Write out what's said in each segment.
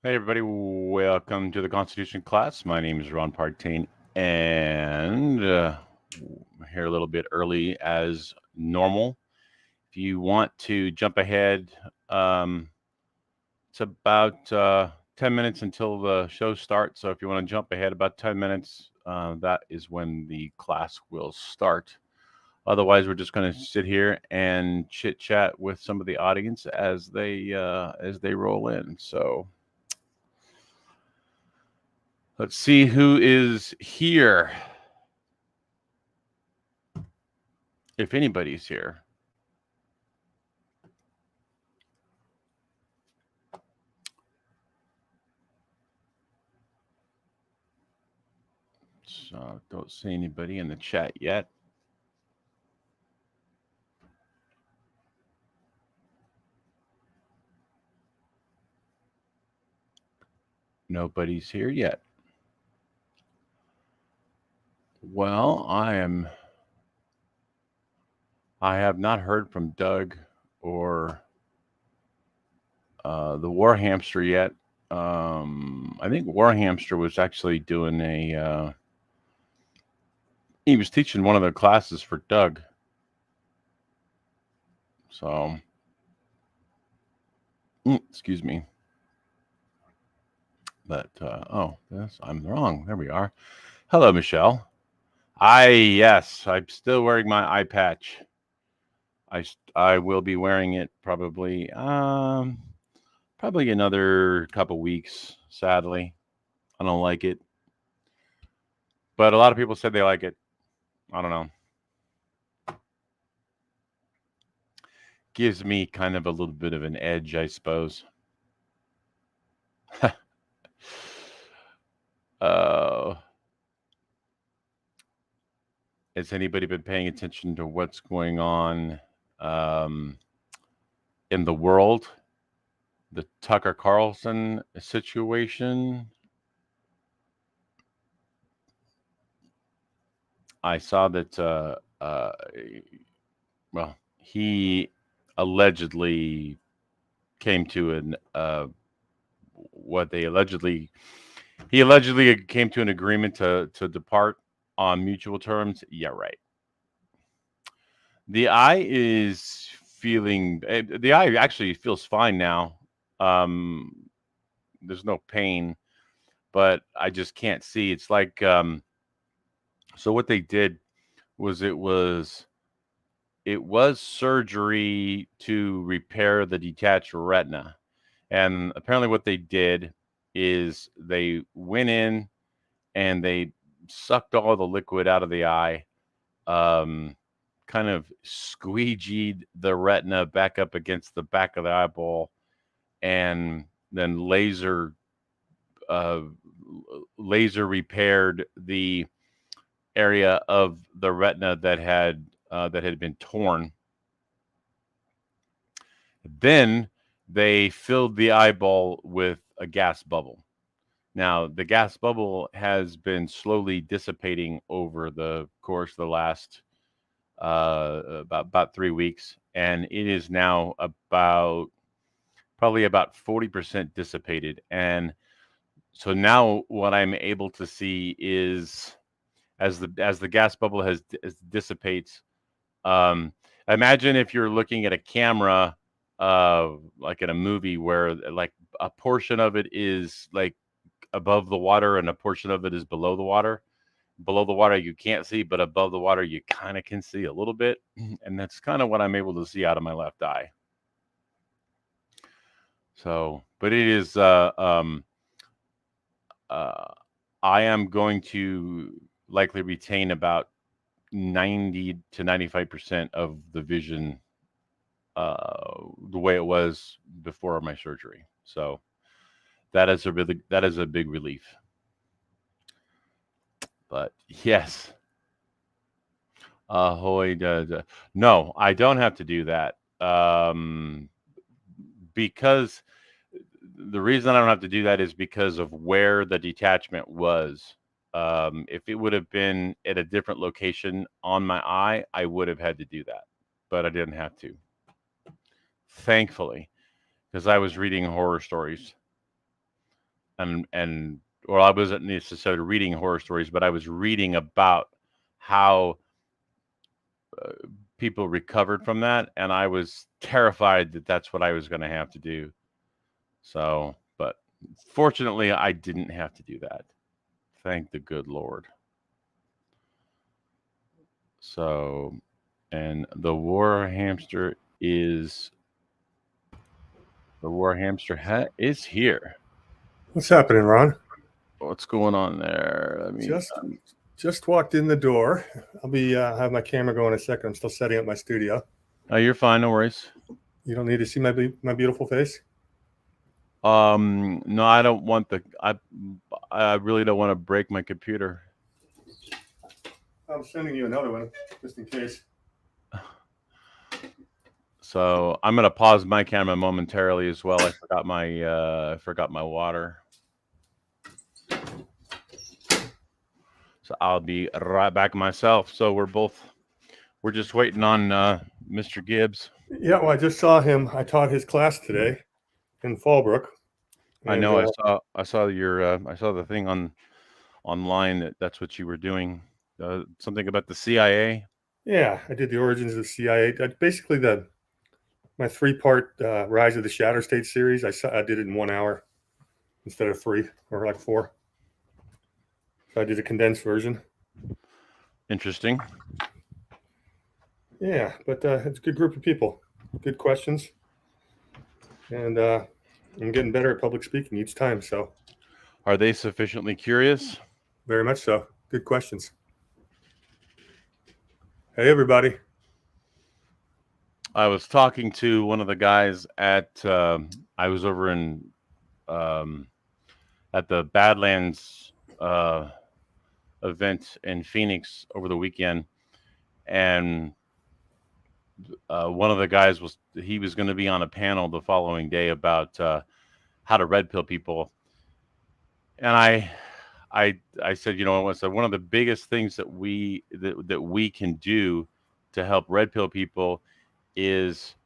Hey everybody, welcome to the Constitution class. My name is Ron Partain, and I'm here a little bit early as normal. If you want to jump ahead, um, it's about 10 minutes until the show starts. So if you want to jump ahead about 10 minutes, that is when the class will start. Otherwise, we're just going to sit here and chit chat with some of the audience as they roll in. So let's see who is here, if anybody's here. So don't see anybody in the chat yet. Nobody's here yet. Well, I have not heard from Doug or the War Hamster yet. I think War Hamster was actually doing he was teaching one of the classes for Doug. So, excuse me. But, oh, yes, I'm wrong. There we are. Hello, Michelle. Yes, I'm still wearing my eye patch. I will be wearing it probably another couple weeks. Sadly, I don't like it, but a lot of people said they like it. I don't know. Gives me kind of a little bit of an edge, I suppose. uh, has anybody been paying attention to what's going on um, in the world? The Tucker Carlson situation. I saw that. Well, he allegedly came to an what they allegedly he allegedly came to an agreement to depart on mutual terms. Yeah, right. The eye is feeling the eye actually feels fine now. Um, there's no pain, but I just can't see. It's like so what they did was it was surgery to repair the detached retina. And apparently, what they did is they went in and they sucked all the liquid out of the eye, um, kind of squeegeed the retina back up against the back of the eyeball, and then uh, laser repaired the area of the retina that had been torn. Then they filled the eyeball with a gas bubble. Now, the gas bubble has been slowly dissipating over the course of the last about 3 weeks, and it is now probably about 40% dissipated. And so now what I'm able to see is as the gas bubble as dissipates. Um, Imagine if you're looking at a camera, like in a movie, where like a portion of it is like above the water and a portion of it is below the water. Below the water you can't see, but above the water you kind of can see a little bit, and that's kind of what I'm able to see out of my left eye. So, but it is uh I am going to likely retain about 90 to 95% of the vision the way it was before my surgery. So, that is a big relief. But yes, ahoy! No, I don't have to do that. Because the reason I don't have to do that is because of where the detachment was. If it would have been at a different location on my eye, I would have had to do that, but I didn't have to, thankfully, because I was reading horror stories. and or I wasn't necessarily reading horror stories, but I was reading about how people recovered from that, and I was terrified that that's what I was going to have to do. So, but fortunately, I didn't have to do that. Thank the good Lord. So, and the war hamster is is here. What's happening, Ron? What's going on there? I mean, Just walked in the door. I'll be have my camera going in a second. I'm still setting up my studio. oh, you're fine. No worries. You don't need to see my beautiful face. No, I don't want I really don't want to break my computer. I'm sending you another one just in case. So I'm gonna pause my camera momentarily as well. I forgot my water. So I'll be right back myself. So we're just waiting on Mr. Gibbs. Yeah, well, I just saw him. I taught his class today in Fallbrook. I know. I saw the thing online that's what you were doing. Something about the CIA. Yeah, I did the origins of the CIA. Basically, my 3-part Rise of the Shadow State series. I did it in 1 hour instead of 3 or like 4. So I did a condensed version. Interesting. Yeah, but it's a good group of people. Good questions. And I'm getting better at public speaking each time. So, are they sufficiently curious? Very much so. Good questions. Hey, everybody. I was talking to one of the guys at. I was over in at the Badlands event in Phoenix over the weekend, and one of the guys was going to be on a panel the following day about how to red pill people, and I said, you know, so one of the biggest things that we can do to help red pill people is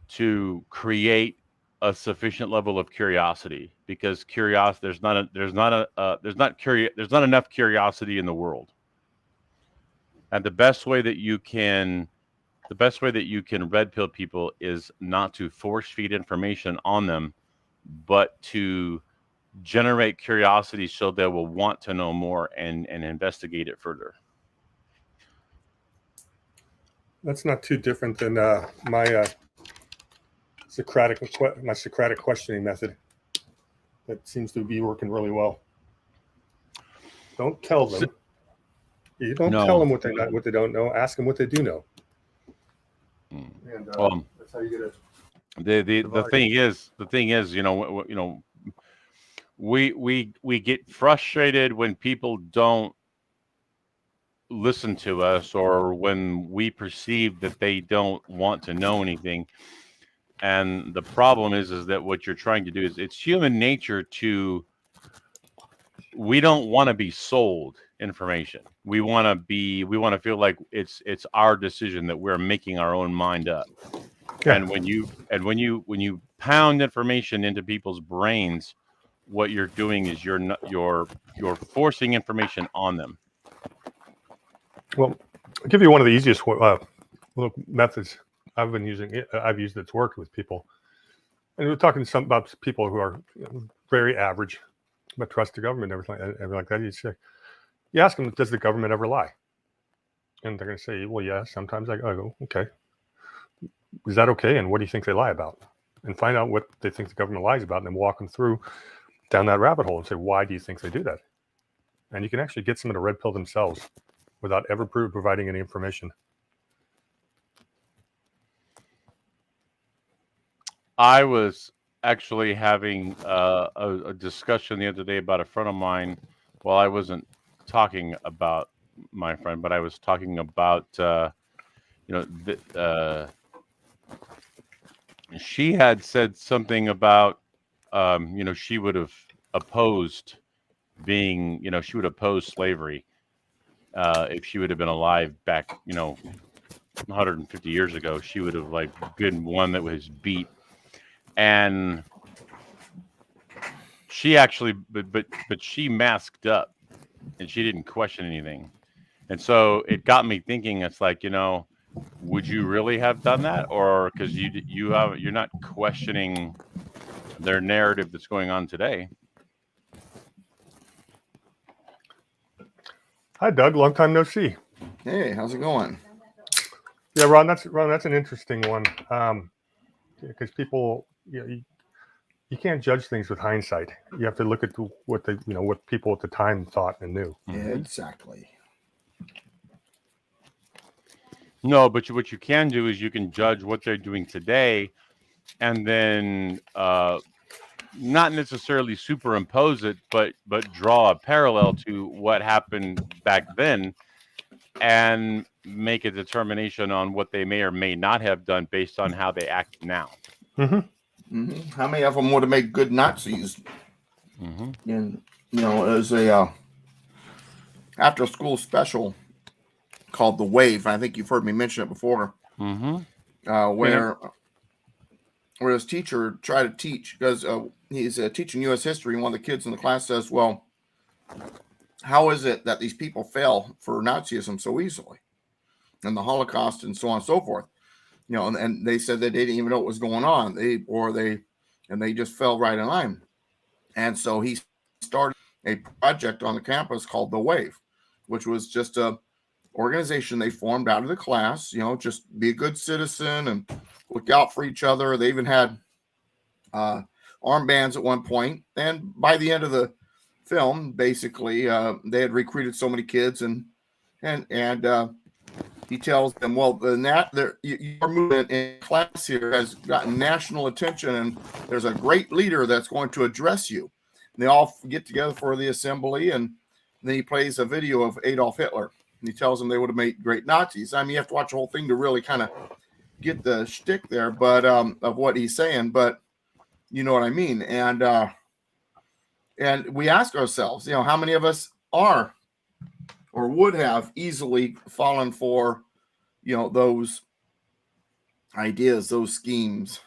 to create a sufficient level of curiosity, because there's not enough curiosity in the world, and the best way that you can red pill people is not to force feed information on them, but to generate curiosity so they will want to know more and investigate it further. That's not too different than my Socratic questioning method. That seems to be working really well. Don't tell them. You don't tell them what they don't know. Ask them what they do know. And that's how you get it. The thing is, you know, we get frustrated when people don't listen to us, or when we perceive that they don't want to know anything. And the problem is that what you're trying to do is, it's human nature we don't want to be sold information. We want to feel like it's our decision, that we're making our own mind up. Yeah. And when you pound information into people's brains, what you're doing is you're forcing information on them. Well, I'll give you one of the easiest methods I've been using. I've used it's worked with people. And we're talking about people who are very average, but trust the government and everything like that. You ask them, does the government ever lie? And they're going to say, well, yeah, sometimes. I go, okay. Is that okay? And what do you think they lie about? And find out what they think the government lies about, and then walk them through down that rabbit hole and say, why do you think they do that? And you can actually get someone to red pill themselves without ever providing any information. I was actually having a discussion the other day about a friend of mine. Well, I wasn't talking about my friend, but I was talking about, she had said something about, she would have opposed she would oppose slavery if she would have been alive back, 150 years ago. She would have been one that was beat. And she actually, but she masked up, and she didn't question anything. And so it got me thinking. It's like, would you really have done that, or because you're not questioning their narrative that's going on today? Hi, Doug. Long time no see. Hey, how's it going? Yeah, Ron. That's an interesting one. Because people, you can't judge things with hindsight. You have to look at what people at the time thought and knew. Yeah, exactly. No, but what you can do is you can judge what they're doing today, and then not necessarily superimpose it, but draw a parallel to what happened back then, and make a determination on what they may or may not have done based on how they act now. How many of them would have made good Nazis? And there's a after-school special called The Wave. I think you've heard me mention it before. Where his teacher tried to teach, because he's teaching U.S. history, and one of the kids in the class says, "Well, how is it that these people fell for Nazism so easily, and the Holocaust, and so on and so forth?" And they said that they didn't even know what was going on. They just fell right in line. And so he started a project on the campus called The Wave, which was just a organization they formed out of the class, just be a good citizen and look out for each other. They even had armbands at one point. And by the end of the film, basically, they had recruited so many kids, and he tells them, well, your movement in class here has gotten national attention, and there's a great leader that's going to address you. And they all get together for the assembly, and then he plays a video of Adolf Hitler, and he tells them they would have made great Nazis. I mean, you have to watch the whole thing to really kind of get the shtick there, but of what he's saying, but you know what I mean. And we ask ourselves, how many of us are or would have easily fallen for, those ideas, those schemes.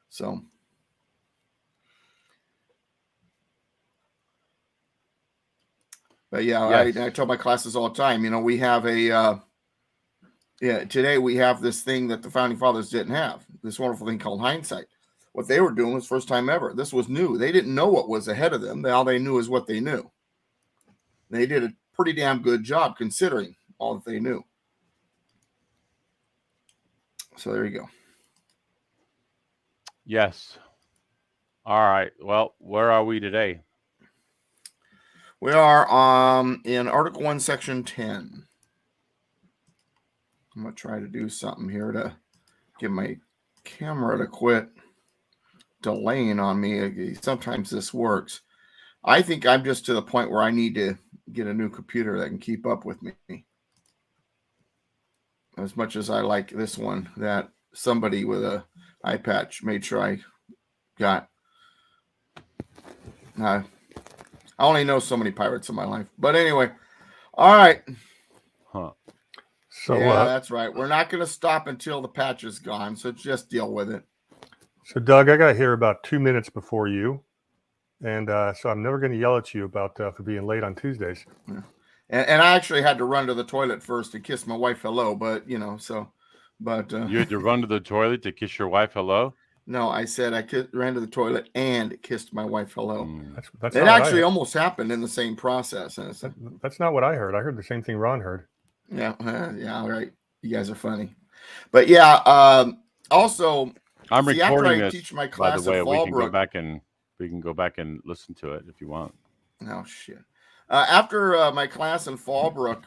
So, but yeah, yes. I tell my classes all the time, we have today we have this thing that the founding fathers didn't have, this wonderful thing called hindsight. What they were doing was first time ever. This was new. They didn't know what was ahead of them. All they knew is what they knew. They did a pretty damn good job considering all that they knew. So there you go. Yes. All right. Well, where are we today? We are in Article 1, Section 10. I'm going to try to do something here to get my camera to quit delaying on me. Sometimes this works. I think I'm just to the point where I need to get a new computer that can keep up with me. As much as I like this one that somebody with a eye patch made sure I got. I only know so many pirates in my life. But anyway, all right. So yeah, that's right. We're not going to stop until the patch is gone, so just deal with it. So, Doug, I got here about 2 minutes before you. And so I'm never going to yell at you about for being late on Tuesdays. Yeah. And I actually had to run to the toilet first to kiss my wife hello, but you had to run to the toilet to kiss your wife hello? No, I said I ran to the toilet and kissed my wife hello. That's it actually almost happened in the same process. That's not what I heard. I heard the same thing Ron heard. Yeah, all right. You guys are funny, but yeah. Also, I'm recording this. Teach my class by the way, at we can go back and listen to it if you want. Oh shit. After my class in Fallbrook,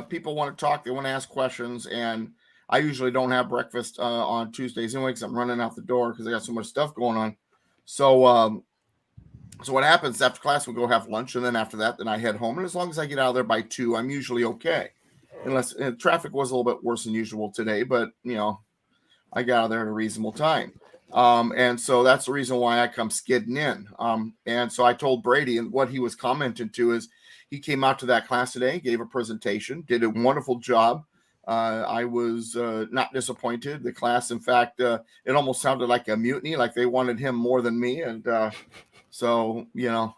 people want to talk. They want to ask questions, and I usually don't have breakfast on Tuesdays anyway because I'm running out the door because I got so much stuff going on. So, so what happens after class? We go have lunch, and then after that, then I head home. And as long as I get out of there by 2, I'm usually okay. Unless traffic was a little bit worse than usual today, but I got out of there at a reasonable time. And so that's the reason why I come skidding in. And so I told Brady, and what he was commenting to is he came out to that class today, gave a presentation, did a wonderful job. I was not disappointed. The class, in fact, it almost sounded like a mutiny, like they wanted him more than me. And So, so you're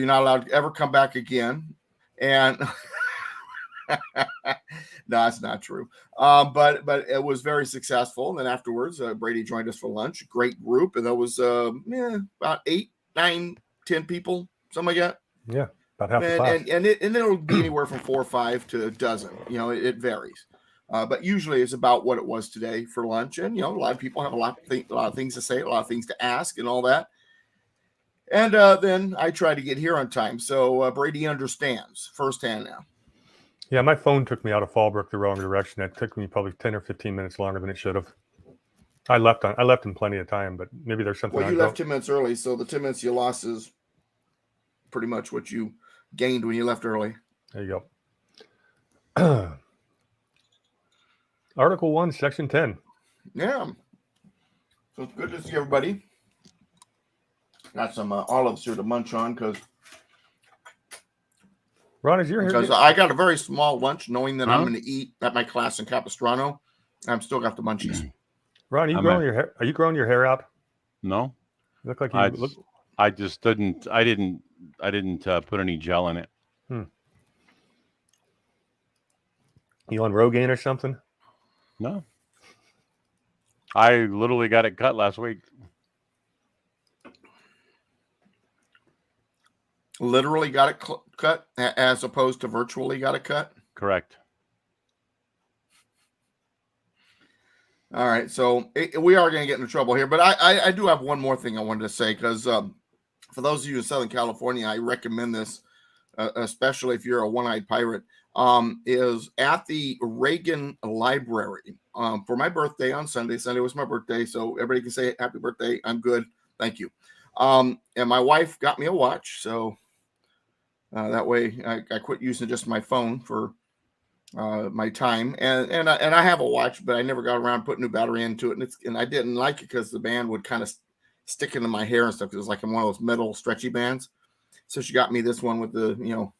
not allowed to ever come back again. And no, that's not true. But it was very successful. And then afterwards, Brady joined us for lunch. Great group. And there was about 8, 9, 10 people, something like that. Yeah, about half the class. And it'll be anywhere from 4 or 5 to a dozen. It varies. But usually it's about what it was today for lunch. And, a lot of people have a lot of things to say, a lot of things to ask and all that. And then I try to get here on time. So Brady understands firsthand now. Yeah, my phone took me out of Fallbrook the wrong direction. That took me probably 10 or 15 minutes longer than it should have. I left in plenty of time, but maybe there's something. Well, you left 10 minutes early, so the 10 minutes you lost is pretty much what you gained when you left early. There you go. Article 1, Section 10. Yeah. So it's good to see everybody. Got some olives here to munch on because Ron, is your because I got a very small lunch, knowing that I'm going to eat at my class in Capistrano. I'm still got the munchies. Ron, are you growing your hair out? No. You look like you look. I just didn't. I didn't put any gel in it. You on Rogaine or something? No. I literally got it cut last week. Literally got it cut as opposed to virtually got it cut? Correct. All right. So we are going to get into trouble here. But I do have one more thing I wanted to say because for those of you in Southern California, I recommend this, especially if you're a one-eyed pirate, is at the Reagan Library for my birthday on Sunday. Sunday was my birthday, so everybody can say happy birthday. I'm good. Thank you. And my wife got me a watch, so that way I quit using just my phone for my time. And I have a watch, but I never got around putting new battery into it, and I didn't like it because the band would kind of stick into my hair and stuff. Because it was like in one of those metal stretchy bands. So she got me this one with the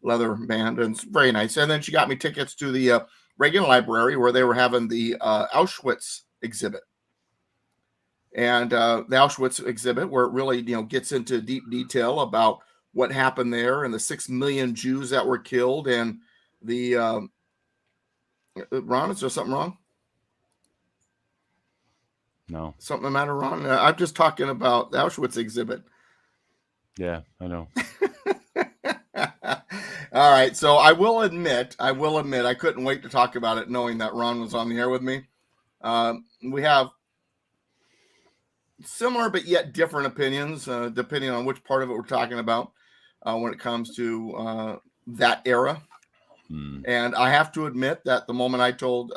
leather band, and it's very nice. And then she got me tickets to the Reagan Library where they were having the Auschwitz exhibit. And the Auschwitz exhibit, where it really, gets into deep detail about what happened there and the 6 million Jews that were killed. And the Ron, is there something wrong? No. Something the matter, Ron? I'm just talking about the Auschwitz exhibit. Yeah, I know. All right. So I will admit, I couldn't wait to talk about it knowing that Ron was on the air with me. We have similar but yet different opinions, depending on which part of it we're talking about when it comes to that era. And I have to admit that the moment I told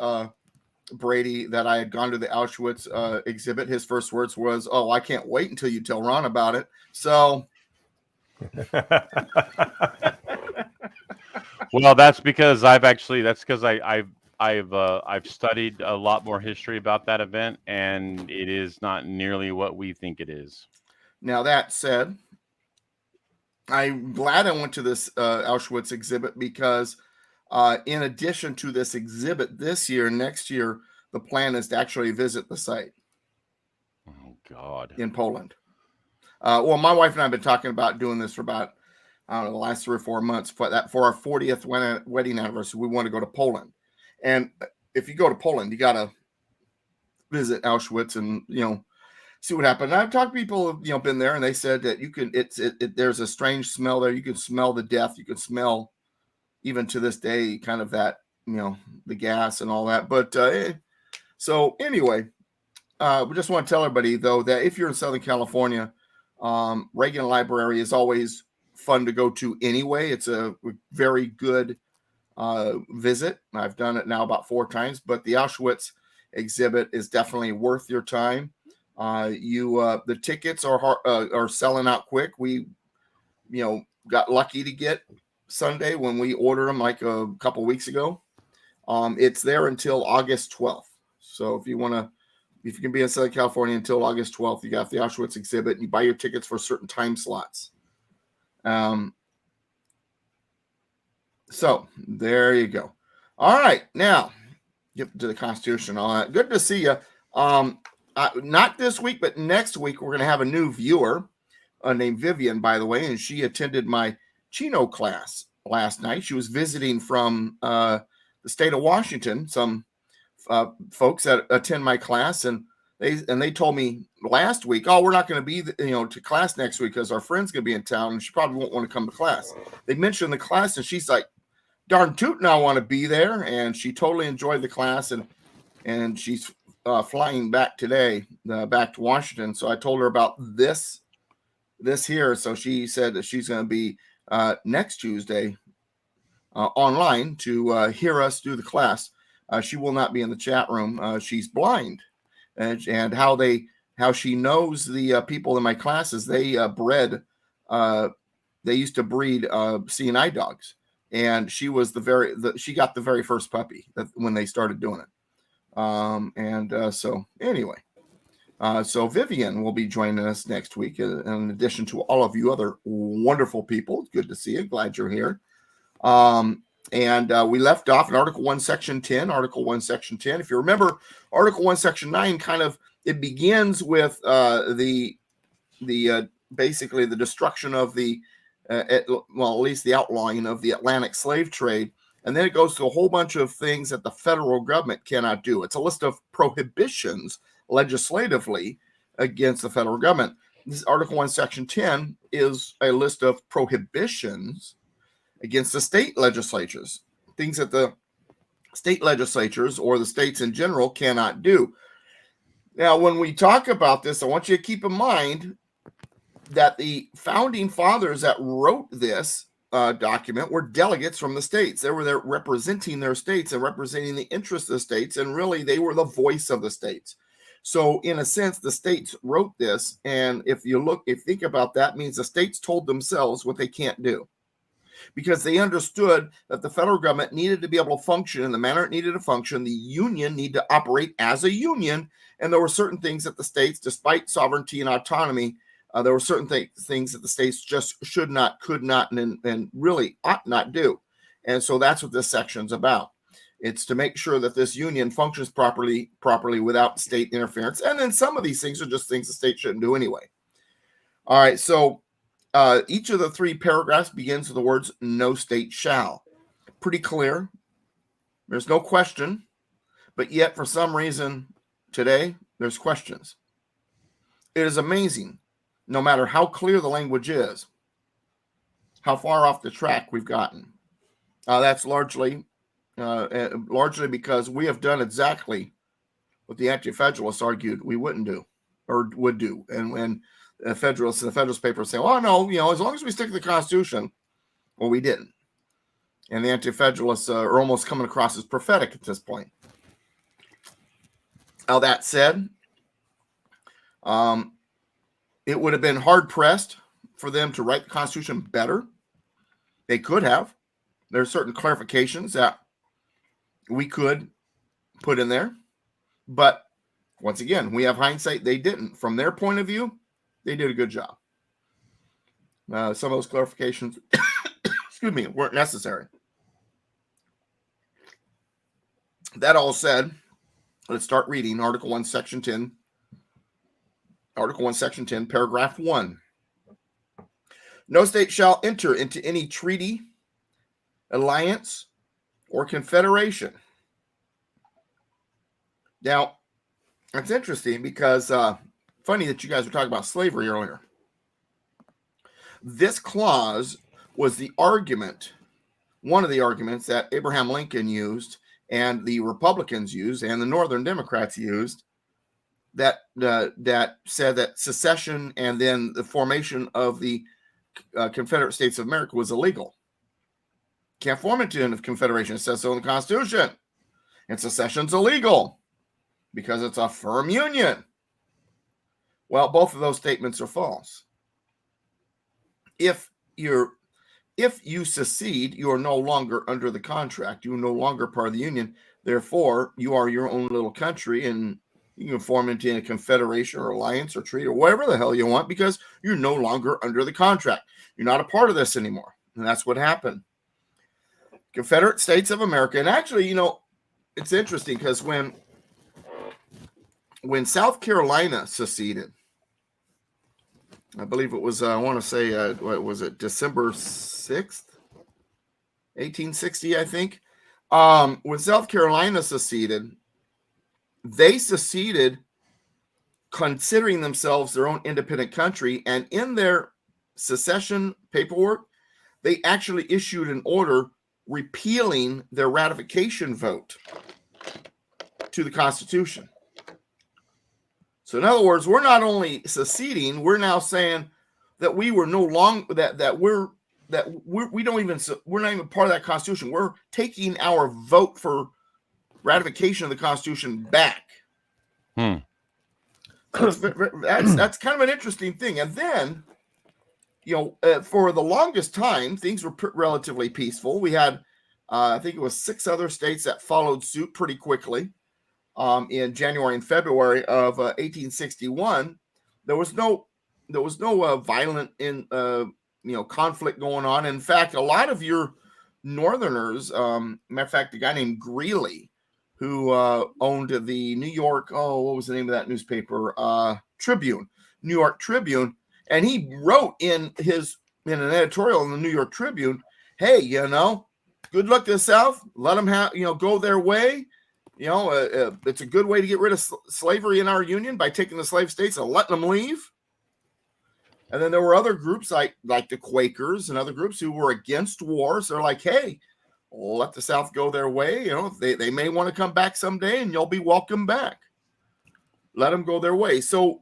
Brady that I had gone to the Auschwitz exhibit, his first words was, "Oh, I can't wait until you tell Ron about it." So... Well, that's because I've studied a lot more history about that event, and it is not nearly what we think it is. Now, that said, I'm glad I went to this Auschwitz exhibit because in addition to this exhibit this year, next year, the plan is to actually visit the site. Oh, God. In Poland. Well, my wife and I have been talking about doing this for about, I don't know, the last 3 or 4 months. For our 40th wedding anniversary, we want to go to Poland. And if you go to Poland, you got to visit Auschwitz and, see what happened. And I've talked to people who've, been there, and they said that you can, there's a strange smell there. You can smell the death. You can smell, even to this day, kind of that, the gas and all that. But so anyway, we just want to tell everybody, though, that if you're in Southern California, Reagan Library is always fun to go to anyway. It's a very good visit. I've done it now about 4 times, but the Auschwitz exhibit is definitely worth your time. The tickets are selling out quick. We, got lucky to get Sunday when we ordered them like a couple weeks ago. It's there until August 12th. So if you can be in Southern California until August 12th, you got the Auschwitz exhibit, and you buy your tickets for certain time slots. So there you go. All right. Now get to the Constitution. All that. Good to see you. not this week, but next week, we're going to have a new viewer named Vivian, by the way, and she attended my Chino class last night. She was visiting from the state of Washington, some folks that attend my class, and they told me last week, oh, we're not going to be to class next week because our friend's going to be in town and she probably won't want to come to class. They mentioned the class and she's like, darn tootin', I want to be there. And she totally enjoyed the class, and she's flying back today, back to Washington. So I told her about this here. So she said that she's going to be next Tuesday online to hear us do the class. She will not be in the chat room. She's blind, and how she knows the people in my classes. They used to breed CNI dogs, and she was she got the very first puppy when they started doing it. So anyway, so Vivian will be joining us next week, in addition to all of you other wonderful people. It's good to see you. Glad you're here. And we left off in Article 1, Section 10. Article 1, Section 10. If you remember, Article 1, Section 9 it begins with basically the destruction of at least the outlawing of the Atlantic slave trade. And then it goes to a whole bunch of things that the federal government cannot do. It's a list of prohibitions legislatively against the federal government. This Article 1, Section 10 is a list of prohibitions against the state legislatures, things that the state legislatures or the states in general cannot do. Now, when we talk about this, I want you to keep in mind that the founding fathers that wrote this document were delegates from the states. They were there representing their states and representing the interests of the states, and really they were the voice of the states. So in a sense, the states wrote this, and if you think about that, means the states told themselves what they can't do, because they understood that the federal government needed to be able to function in the manner it needed to function. The union needed to operate as a union, and there were certain things that the states, despite sovereignty and autonomy, there were certain things that the states just should not, could not, and really ought not do. And so that's what this section's about. It's to make sure that this union functions properly without state interference. And then some of these things are just things the state shouldn't do anyway. All right, so each of the three paragraphs begins with the words "no state shall." Pretty clear. There's no question, but yet for some reason today there's questions. It is amazing, no matter how clear the language is, how far off the track we've gotten. That's largely because we have done exactly what the anti-federalists argued we wouldn't do or would do, and when the Federalist papers say, "Oh no, as long as we stick to the Constitution," well, we didn't. And the anti-federalists are almost coming across as prophetic at this point. Now that said, it would have been hard pressed for them to write the Constitution better. They could have. There are certain clarifications that we could put in there, but once again, we have hindsight. They didn't. From their point of view, they did a good job. Some of those clarifications, weren't necessary. That all said, let's start reading Article 1, Section 10. Article 1, Section 10, Paragraph 1. No state shall enter into any treaty, alliance, or confederation. Now, it's interesting because funny that you guys were talking about slavery earlier. This clause was the argument, one of the arguments that Abraham Lincoln used and the Republicans used and the Northern Democrats used that said that secession and then the formation of the Confederate States of America was illegal. Can't form it into a confederation. It says so in the Constitution. And secession's illegal because it's a firm union. Well, both of those statements are false. If you secede, you are no longer under the contract. You are no longer part of the union. Therefore, you are your own little country, and you can form into a confederation or alliance or treaty or whatever the hell you want because you're no longer under the contract. You're not a part of this anymore. And that's what happened. Confederate States of America. And actually, it's interesting because when when South Carolina seceded, I believe it was, I want to say, what was it, December 6th, 1860, I think. When South Carolina seceded, they seceded considering themselves their own independent country. And in their secession paperwork, they actually issued an order repealing their ratification vote to the Constitution. So in other words, we're not only seceding, we're now saying that we were no longer we're not even part of that Constitution. We're taking our vote for ratification of the Constitution back. So that's kind of an interesting thing. And then, for the longest time, things were relatively peaceful. We had, I think it was 6 other states that followed suit pretty quickly. In January and February of 1861, there was no violent conflict going on. In fact, a lot of your Northerners, matter of fact, a guy named Greeley, who owned the New York, what was the name of that newspaper? Tribune, New York Tribune, and he wrote in an editorial in the New York Tribune, hey, good luck to the South. Let them go their way. It's a good way to get rid of slavery in our union by taking the slave states and letting them leave. And then there were other groups like the Quakers and other groups who were against war. So they're like, hey, let the South go their way. They may want to come back someday and you'll be welcome back. Let them go their way. So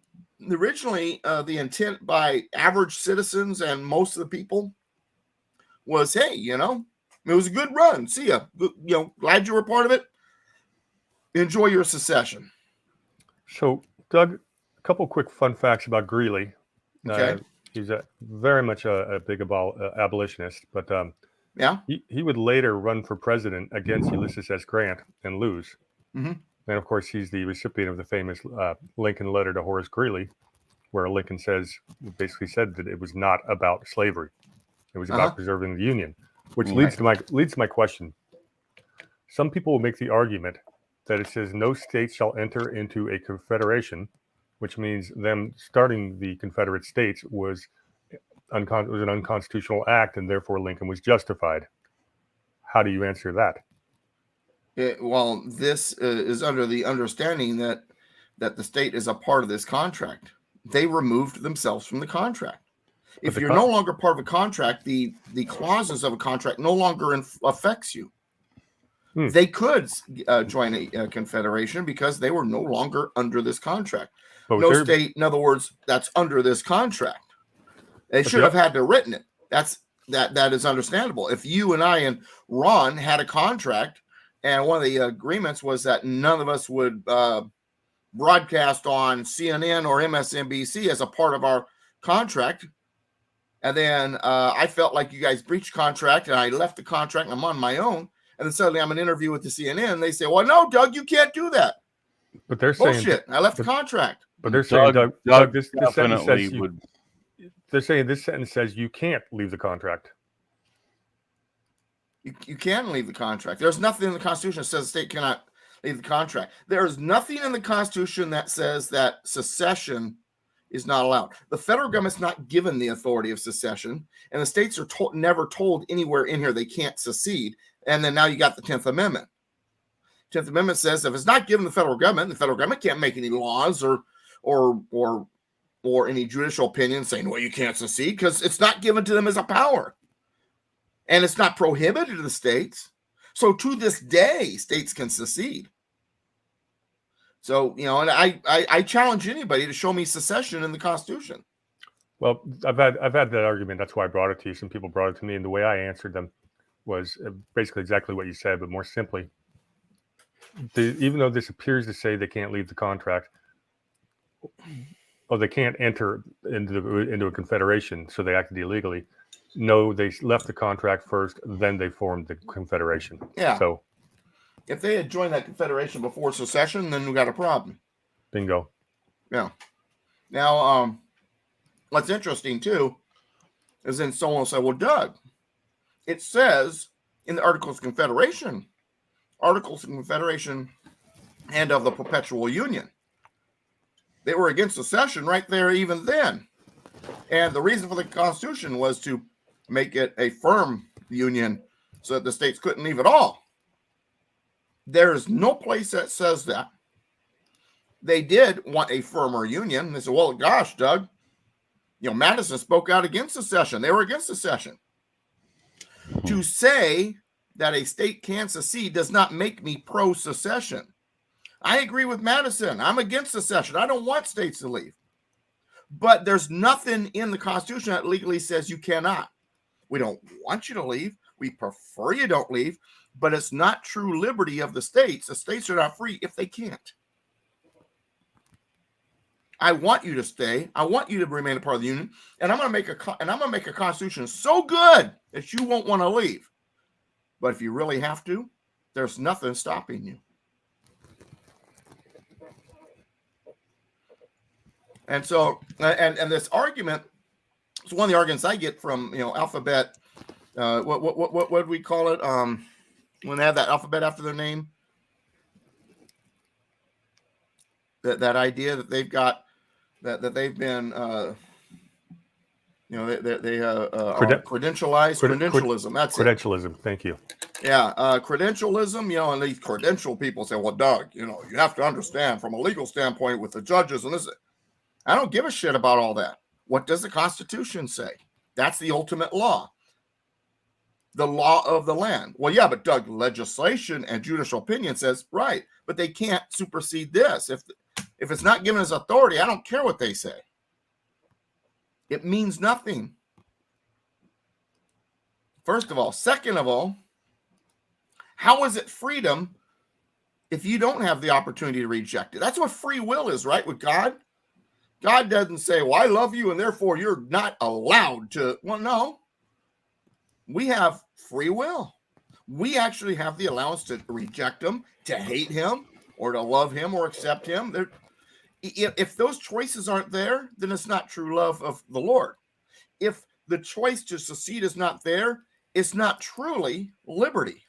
originally the intent by average citizens and most of the people was, hey, it was a good run. See ya. Glad you were part of it. Enjoy your secession. So, Doug, a couple quick fun facts about Greeley. Okay. He's very much a big abolitionist, but yeah, he would later run for president against Ulysses S. Grant and lose. Mm-hmm. And of course, he's the recipient of the famous Lincoln letter to Horace Greeley, where Lincoln basically said that it was not about slavery; it was about preserving the Union. Which leads to my question. Some people will make the argument that it says no state shall enter into a confederation, which means them starting the Confederate States was an unconstitutional act, and therefore Lincoln was justified. How do you answer that? This is under the understanding that the state is a part of this contract. They removed themselves from the contract. If you're no longer part of a contract, the clauses of a contract no longer affects you. They could join a confederation because they were no longer under this contract. No state, in other words, that's under this contract. They should have had to written it. That is understandable. If you and I and Ron had a contract, and one of the agreements was that none of us would broadcast on CNN or MSNBC as a part of our contract, and then I felt like you guys breached contract, and I left the contract, and I'm on my own. And then suddenly I'm in an interview with the CNN. They say, well, no, Doug, you can't do that. But they're saying bullshit. I left the contract. But they're saying, Doug, this sentence says they're saying this sentence says you can't leave the contract. You can leave the contract. There's nothing in the Constitution that says the state cannot leave the contract. There is nothing in the Constitution that says that secession is not allowed. The federal government's not given the authority of secession, and the states are never told anywhere in here they can't secede. And then now you got the 10th Amendment. 10th Amendment says if it's not given the federal government can't make any laws or any judicial opinion saying, well, you can't secede, because it's not given to them as a power. And it's not prohibited to the states. So to this day, states can secede. So, and I challenge anybody to show me secession in the Constitution. Well, I've had that argument. That's why I brought it to you. Some people brought it to me, and the way I answered them was basically exactly what you said, but more simply. Even though this appears to say they can't leave the contract, or they can't enter into a confederation, so they acted illegally. No, they left the contract first, then they formed the confederation. Yeah. So if they had joined that confederation before secession, then we got a problem. Bingo. Yeah. Now, what's interesting too is then someone will say, well, Doug, it says in the Articles of Confederation and of the Perpetual Union They were against secession right there even then. And the reason for the Constitution was to make it a firm union so that the states couldn't leave at all. There is no place that says that. They did want a firmer union. They said, well, gosh, Doug, Madison spoke out against secession. They were against secession. To say that a state can secede does not make me pro-secession. I agree with Madison. I'm against secession. I don't want states to leave. But there's nothing in the Constitution that legally says you cannot. We don't want you to leave. We prefer you don't leave. But it's not true liberty of the states. The states are not free if they can't. I want you to stay. I want you to remain a part of the union, and I'm going to make a constitution so good that you won't want to leave. But if you really have to, there's nothing stopping you. And so, and this argument is one of the arguments I get from Alphabet. What would we call it? When they have that alphabet after their name, that idea that they've got that they've been they credentialized credentialism. That's credentialism. It. Thank you. Yeah, credentialism. And these credential people say, "Well, Doug, you have to understand from a legal standpoint with the judges and this." I don't give a shit about all that. What does the Constitution say? That's the ultimate law. The law of the land. Well, yeah, but Doug, legislation and judicial opinion says, right, but they can't supersede this. If it's not given as authority, I don't care what they say. It means nothing. First of all. Second of all, how is it freedom if you don't have the opportunity to reject it? That's what free will is, right? With God. God doesn't say, well, I love you and therefore you're not allowed to. Well, no. We have free will. We actually have the allowance to reject him, to hate him, or to love him or accept him. If those choices aren't there, then it's not true love of the Lord. If the choice to secede is not there, it's not truly liberty.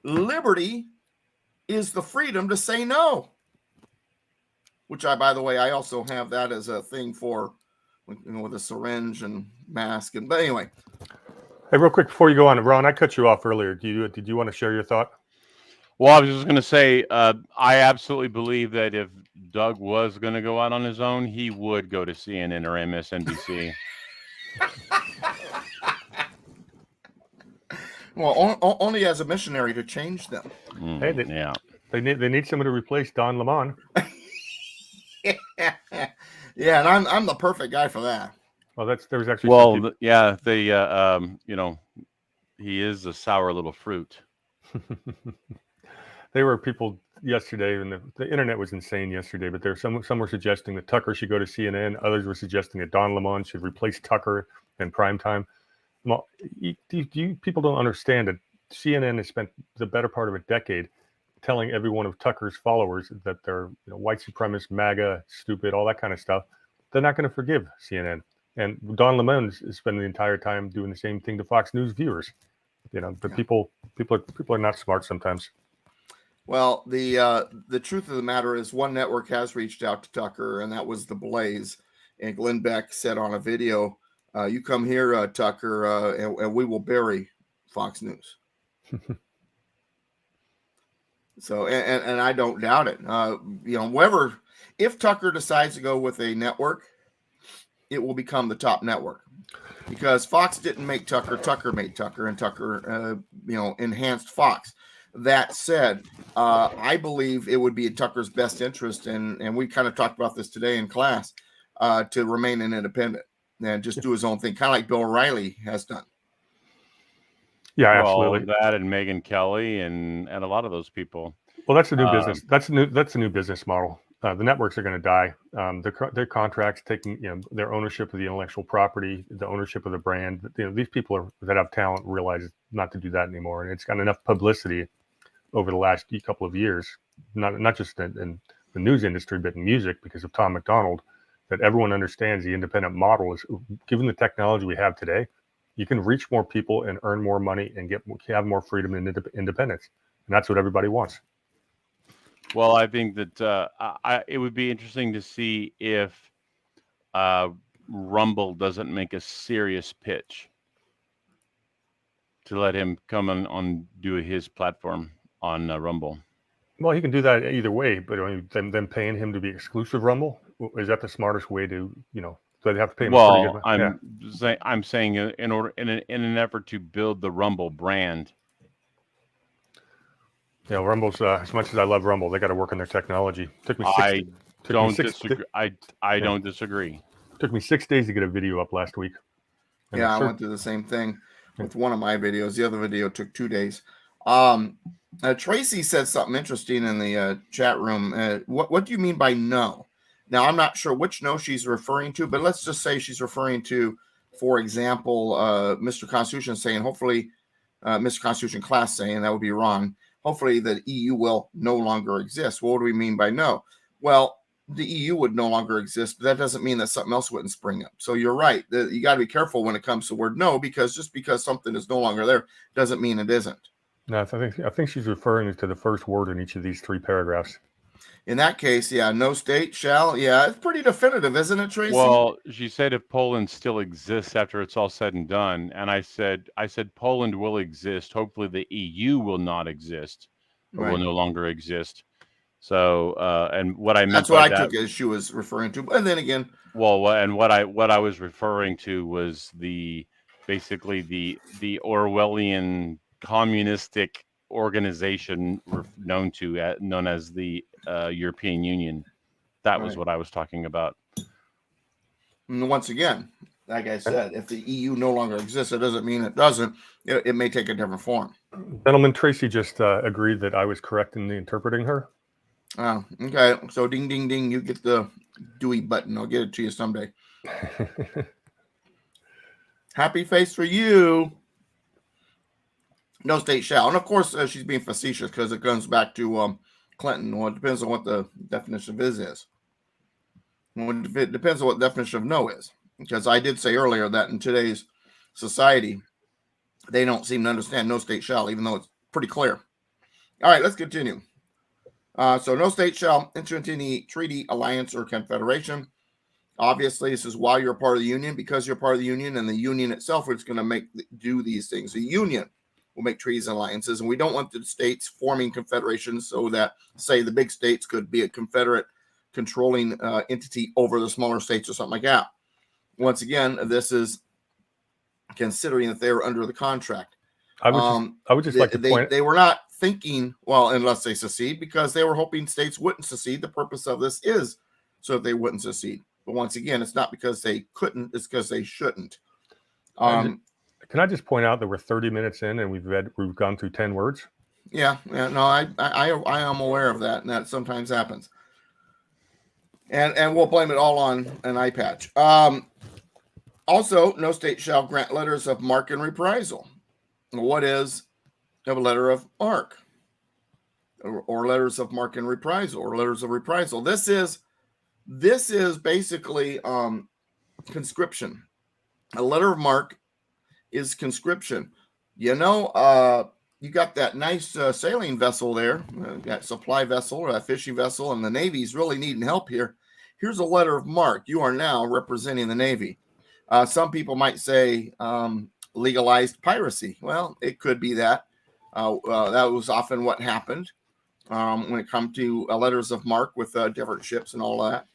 Liberty is the freedom to say no. Which by the way, I also have that as a thing for, with a syringe and mask. But anyway. Hey, real quick before you go on, Ron, I cut you off earlier. Did you want to share your thought? Well, I was just going to say, I absolutely believe that if Doug was going to go out on his own, he would go to CNN or MSNBC. Well, only as a missionary to change them. Hey, they need someone to replace Don Lemon. Yeah, and I'm the perfect guy for that. Well, there was actually he is a sour little fruit. There were people yesterday, and the internet was insane yesterday. But some were suggesting that Tucker should go to CNN. Others were suggesting that Don Lemon should replace Tucker in primetime. Well, people don't understand that CNN has spent the better part of a decade telling every one of Tucker's followers that they're white supremacist, MAGA, stupid, all that kind of stuff. They're not going to forgive CNN. And Don Lemon is spending the entire time doing the same thing to Fox News viewers. People are not smart sometimes. Well, the truth of the matter is one network has reached out to Tucker, and that was The Blaze. And Glenn Beck said on a video, you come here, Tucker, and we will bury Fox News. So, and I don't doubt it. If Tucker decides to go with a network, it will become the top network. Because Fox didn't make Tucker, Tucker made Tucker, and Tucker, enhanced Fox. That said, I believe it would be in Tucker's best interest, and we kind of talked about this today in class, to remain an independent and just do his own thing, kind of like Bill O'Reilly has done. Yeah, absolutely. That and Megyn Kelly and a lot of those people. Well, that's a new business. That's a new business model. The networks are going to die. Their contracts taking their ownership of the intellectual property, the ownership of the brand. These people that have talent realize not to do that anymore, and it's got enough publicity over the last couple of years, not just in the news industry, but in music, because of Tom McDonald, that everyone understands the independent model is, given the technology we have today, you can reach more people and earn more money and have more freedom and independence, and that's what everybody wants. Well, I think that it would be interesting to see if Rumble doesn't make a serious pitch to let him come on do his platform on Rumble. Well, he can do that either way, but I mean, them paying him to be exclusive Rumble, is that the smartest way to, so they'd have to pay him a pretty good. I'm saying in an effort to build the Rumble brand. Yeah, Rumble's as much as I love Rumble, they got to work on their technology. I don't disagree. Took me 6 days to get a video up last week. Yeah, I went through the same thing with one of my videos. The other video took 2 days. Tracy said something interesting in the chat room. What do you mean by no? Now, I'm not sure which no she's referring to, but let's just say she's referring to, for example, Mr. Constitution saying, hopefully, Mr. Constitution class saying, that would be wrong, hopefully the EU will no longer exist. Well, what do we mean by no? Well, the EU would no longer exist. But that doesn't mean that something else wouldn't spring up. So you're right. You got to be careful when it comes to the word no, because just because something is no longer there doesn't mean it isn't. No, I think she's referring to the first word in each of these 3 paragraphs. In that case, yeah, no state shall. Yeah, it's pretty definitive, isn't it, Tracy? Well, she said if Poland still exists after it's all said and done, and I said Poland will exist. Hopefully, the EU will not exist, or will no longer exist. So, and what I meant that's what I took as she was referring to. And then again, well, and what I was referring to was basically the Orwellian communistic organization known as the European Union. That was what I was talking about. And once again, like I said, if the EU no longer exists, it doesn't mean it doesn't. It may take a different form. Gentlemen, Tracy just agreed that I was correct in interpreting her. Oh, okay. So ding, ding, ding. You get the Dewey button. I'll get it to you someday. Happy face for you. No state shall. And of course, she's being facetious because it comes back to Clinton. Well, it depends on what the definition of is. Well, it depends on what the definition of no is. Because I did say earlier that in today's society, they don't seem to understand no state shall, even though it's pretty clear. All right, let's continue. So no state shall enter into any treaty, alliance, or confederation. Obviously, this is while you're a part of the union, because you're part of the union, and the union itself is going to do these things. The union will make treaties and alliances, and we don't want the states forming confederations so that, say, the big states could be a confederate controlling entity over the smaller states or something like that. Once again, this is considering that they were under the contract. I would just like to point. They were not thinking, well, unless they secede, because they were hoping states wouldn't secede. The purpose of this is so that they wouldn't secede. But once again, it's not because they couldn't; it's because they shouldn't. Can I just point out that we're 30 minutes in and we've gone through 10 words? Yeah, no, I am aware of that, and that sometimes happens. And we'll blame it all on an eye patch. Also, no state shall grant letters of marque and reprisal. What is a letter of marque? Or letters of marque and reprisal, or letters of reprisal. This is basically conscription. A letter of marque is conscription. You got that nice sailing vessel there, that supply vessel or that fishing vessel, and the Navy's really needing help here. Here's a letter of marque. You are now representing the Navy. Some people might say legalized piracy. Well, it could be that. That was often what happened when it comes to letters of marque with different ships and all that,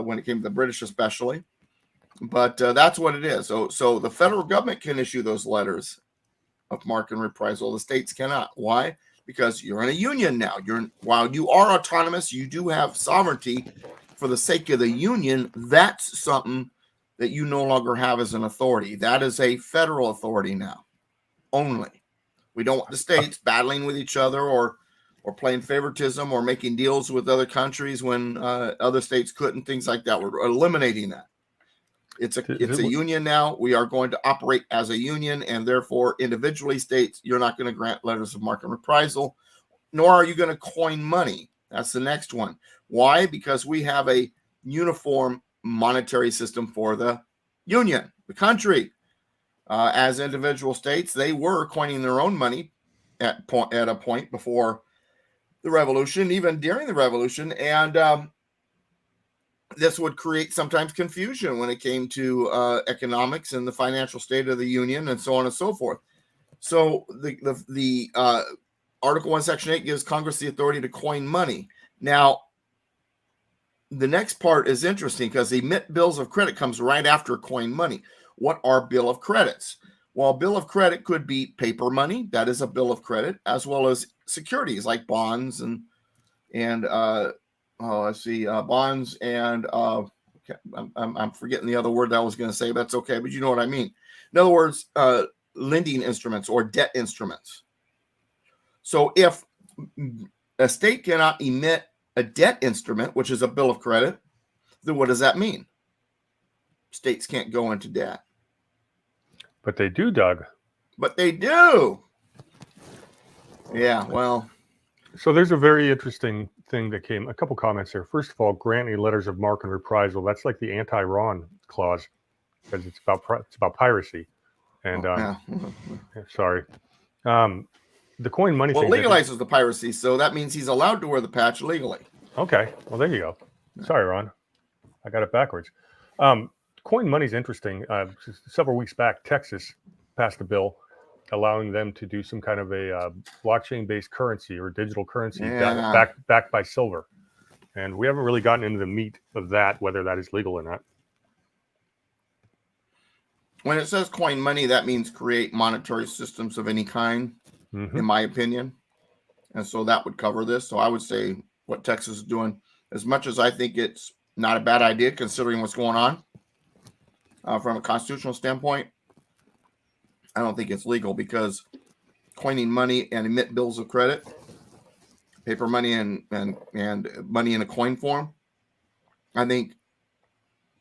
when it came to the British especially. But that's what it is. So the federal government can issue those letters of marque and reprisal. The states cannot. Why? Because you're in a union now. While you are autonomous, you do have sovereignty. For the sake of the union, that's something that you no longer have as an authority. That is a federal authority now, only. We don't want the states battling with each other or playing favoritism or making deals with other countries when other states couldn't, things like that. We're eliminating that. It's a union now. We are going to operate as a union, and therefore, individually states, you're not going to grant letters of marque and reprisal, nor are you going to coin money. That's the next one. Why? Because we have a uniform monetary system for the union, the country. As individual states, they were coining their own money at a point before the revolution, even during the revolution, and this would create sometimes confusion when it came to economics and the financial state of the union and so on and so forth. So the Article 1, Section 8 gives Congress the authority to coin money. Now, the next part is interesting because emit bills of credit comes right after coin money. What are bill of credits? Well, bill of credit could be paper money. That is a bill of credit, as well as securities like bonds and bonds and okay, I'm forgetting the other word that I was going to say. That's okay, but you know what I mean. In other words, lending instruments or debt instruments. So if a state cannot emit a debt instrument, which is a bill of credit, then what does that mean? States can't go into debt. But they do, Doug. But they do. Yeah, well. So there's a very interesting thing that came, a couple comments here. First of all, grant any letters of marque and reprisal. That's like the anti-Ron clause because it's about piracy. And sorry. The coin money well, thing. Well, legalizes the piracy, so that means he's allowed to wear the patch legally. Okay. Well, there you go. Sorry, Ron. I got it backwards. Coin money is interesting. Several weeks back, Texas passed a bill allowing them to do some kind of a blockchain-based currency or digital currency backed by silver. And we haven't really gotten into the meat of that, whether that is legal or not. When it says coin money, that means create monetary systems of any kind, in my opinion. And so that would cover this. So I would say what Texas is doing, as much as I think it's not a bad idea considering what's going on from a constitutional standpoint, I don't think it's legal because coining money and emit bills of credit, paper money and money in a coin form, I think,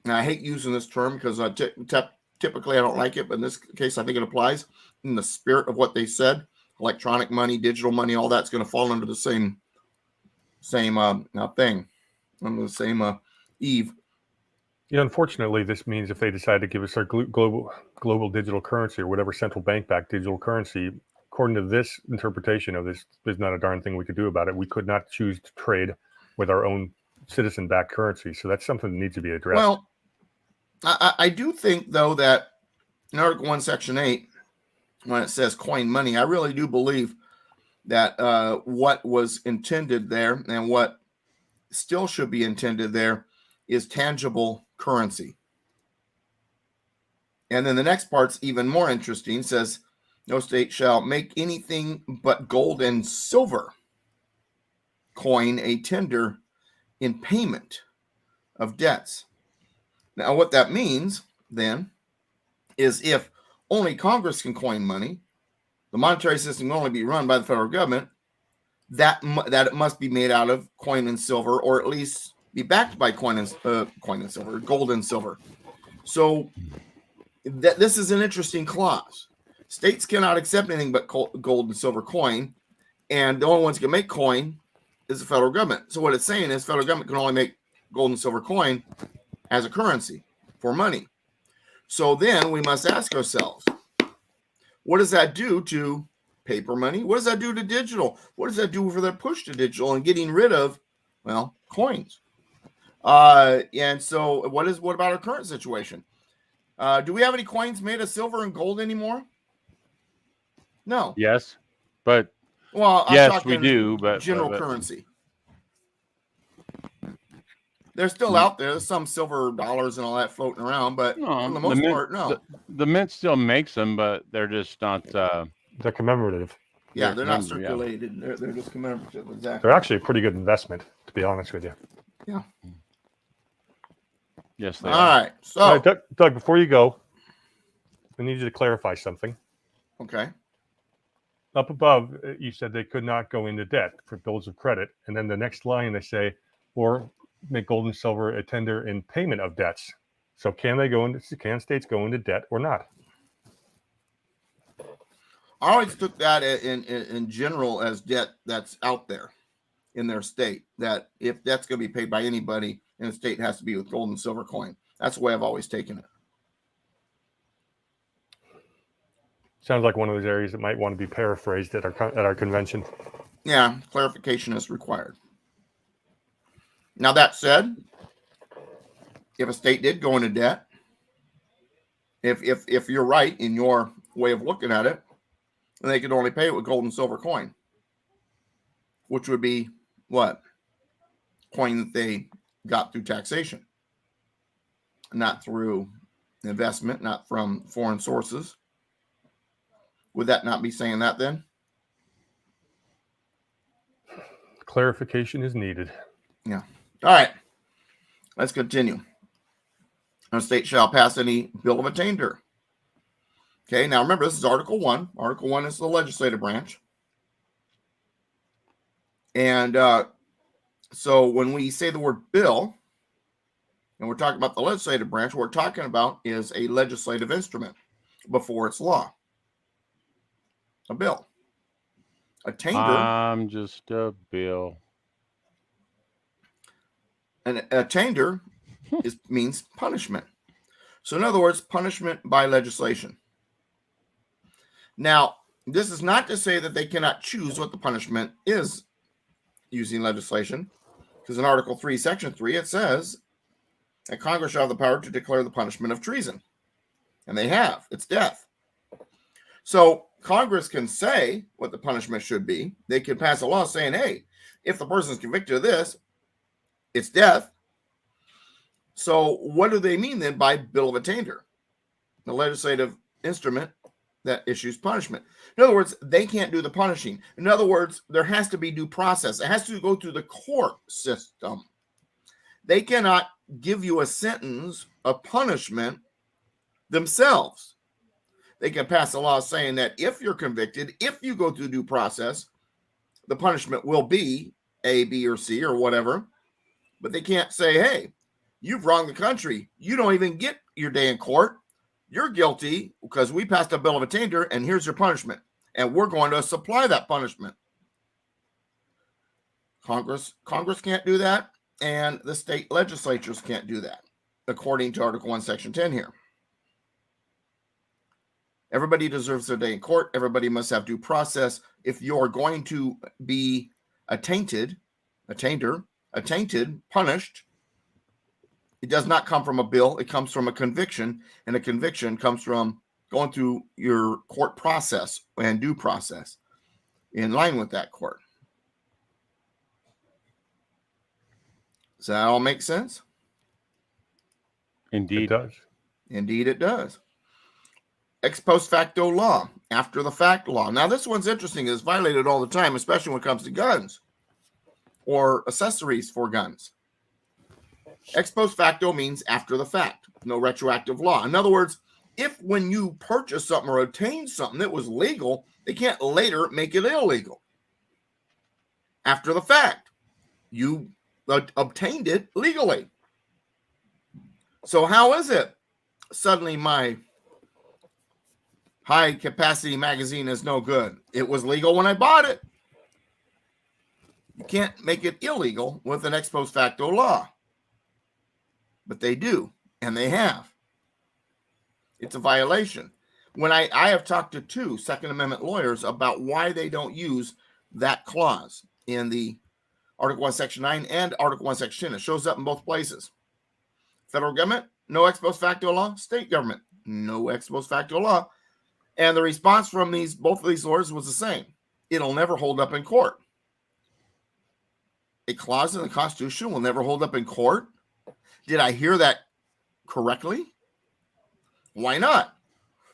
and I hate using this term because typically I don't like it, but in this case I think it applies in the spirit of what they said. Electronic money, digital money, all that's going to fall under the same thing, under the same eve. Yeah, unfortunately, this means if they decide to give us our global digital currency or whatever central bank-backed digital currency, according to this interpretation of this, there's not a darn thing we could do about it. We could not choose to trade with our own citizen-backed currency. So that's something that needs to be addressed. Well, I do think, though, that in Article 1, Section 8, when it says coin money, I really do believe that what was intended there and what still should be intended there is tangible currency. And then the next part's even more interesting. It says, no state shall make anything but gold and silver coin a tender in payment of debts. Now, what that means then is if only Congress can coin money, the monetary system can only be run by the federal government, that it must be made out of coin and silver, or at least be backed by coin and silver, gold and silver. So this is an interesting clause. States cannot accept anything but gold and silver coin, and the only ones who can make coin is the federal government. So what it's saying is federal government can only make gold and silver coin as a currency for money. So then we must ask ourselves, what does that do to paper money? What does that do to digital? What does that do for their push to digital and getting rid of, well, coins? And so what about our current situation? Do we have any coins made of silver and gold anymore? No. Yes, but well, yes, we do. But general currency. They're still out there. There's some silver dollars and all that floating around, but for the most part, no. The mint still makes them, but they're just not. They're commemorative. Yeah, they're not circulated. Yeah. They're just commemorative. Exactly. They're actually a pretty good investment, to be honest with you. Yeah. Yes, they are. All right. So, Doug, before you go, I need you to clarify something. Okay. Up above, you said they could not go into debt for bills of credit, and then the next line they say, or make gold and silver a tender in payment of debts. So can states go into debt or not? I always took that in general as debt that's out there in their state, that if that's going to be paid by anybody in a state, it has to be with gold and silver coin. That's the way I've always taken it. Sounds like one of those areas that might want to be paraphrased at our convention. Yeah, clarification is required. Now, that said, if a state did go into debt, if you're right in your way of looking at it, then they could only pay it with gold and silver coin, which would be what? Coin that they got through taxation, not through investment, not from foreign sources. Would that not be saying that then? Clarification is needed. Yeah. All right. Let's continue. A state shall pass any bill of attainder. Okay. Now remember, this is Article 1. Article 1 is the legislative branch. And so when we say the word bill, and we're talking about the legislative branch, what we're talking about is a legislative instrument before it's law. A bill. Attainder. I'm just a bill. An attainder means punishment. So in other words, punishment by legislation. Now, this is not to say that they cannot choose what the punishment is using legislation, because in Article 3, Section 3, it says that Congress shall have the power to declare the punishment of treason. And they have. It's death. So Congress can say what the punishment should be. They can pass a law saying, hey, if the person is convicted of this, it's death. So what do they mean then by bill of attainder? The legislative instrument that issues punishment. In other words, they can't do the punishing. In other words, there has to be due process. It has to go through the court system. They cannot give you a sentence, a punishment themselves. They can pass a law saying that if you're convicted, if you go through due process, the punishment will be A, B, or C, or whatever. But they can't say, hey, you've wronged the country. You don't even get your day in court. You're guilty because we passed a bill of attainder, and here's your punishment. And we're going to supply that punishment. Congress can't do that, and the state legislatures can't do that, according to Article 1, Section 10 here. Everybody deserves their day in court. Everybody must have due process. If you're going to be attainted, punished, it does not come from a bill. It comes from a conviction, and a conviction comes from going through your court process and due process in line with that court. Does that all make sense? Indeed. It does. Indeed, it does. Ex post facto law, after the fact law. Now, this one's interesting. It's violated all the time, especially when it comes to guns or accessories for guns. Ex post facto means after the fact, no retroactive law. In other words, if when you purchase something or obtain something that was legal, they can't later make it illegal. After the fact, you obtained it legally. So how is it suddenly my high capacity magazine is no good? It was legal when I bought it. You can't make it illegal with an ex post facto law. But they do, and they have. It's a violation. When I have talked to two Second Amendment lawyers about why they don't use that clause in the Article 1, Section 9 and Article 1, Section 10. It shows up in both places. Federal government, no ex post facto law. State government, no ex post facto law. And the response from both of these lawyers was the same. It'll never hold up in court. A clause in the Constitution will never hold up in court. Did I hear that correctly? Why not?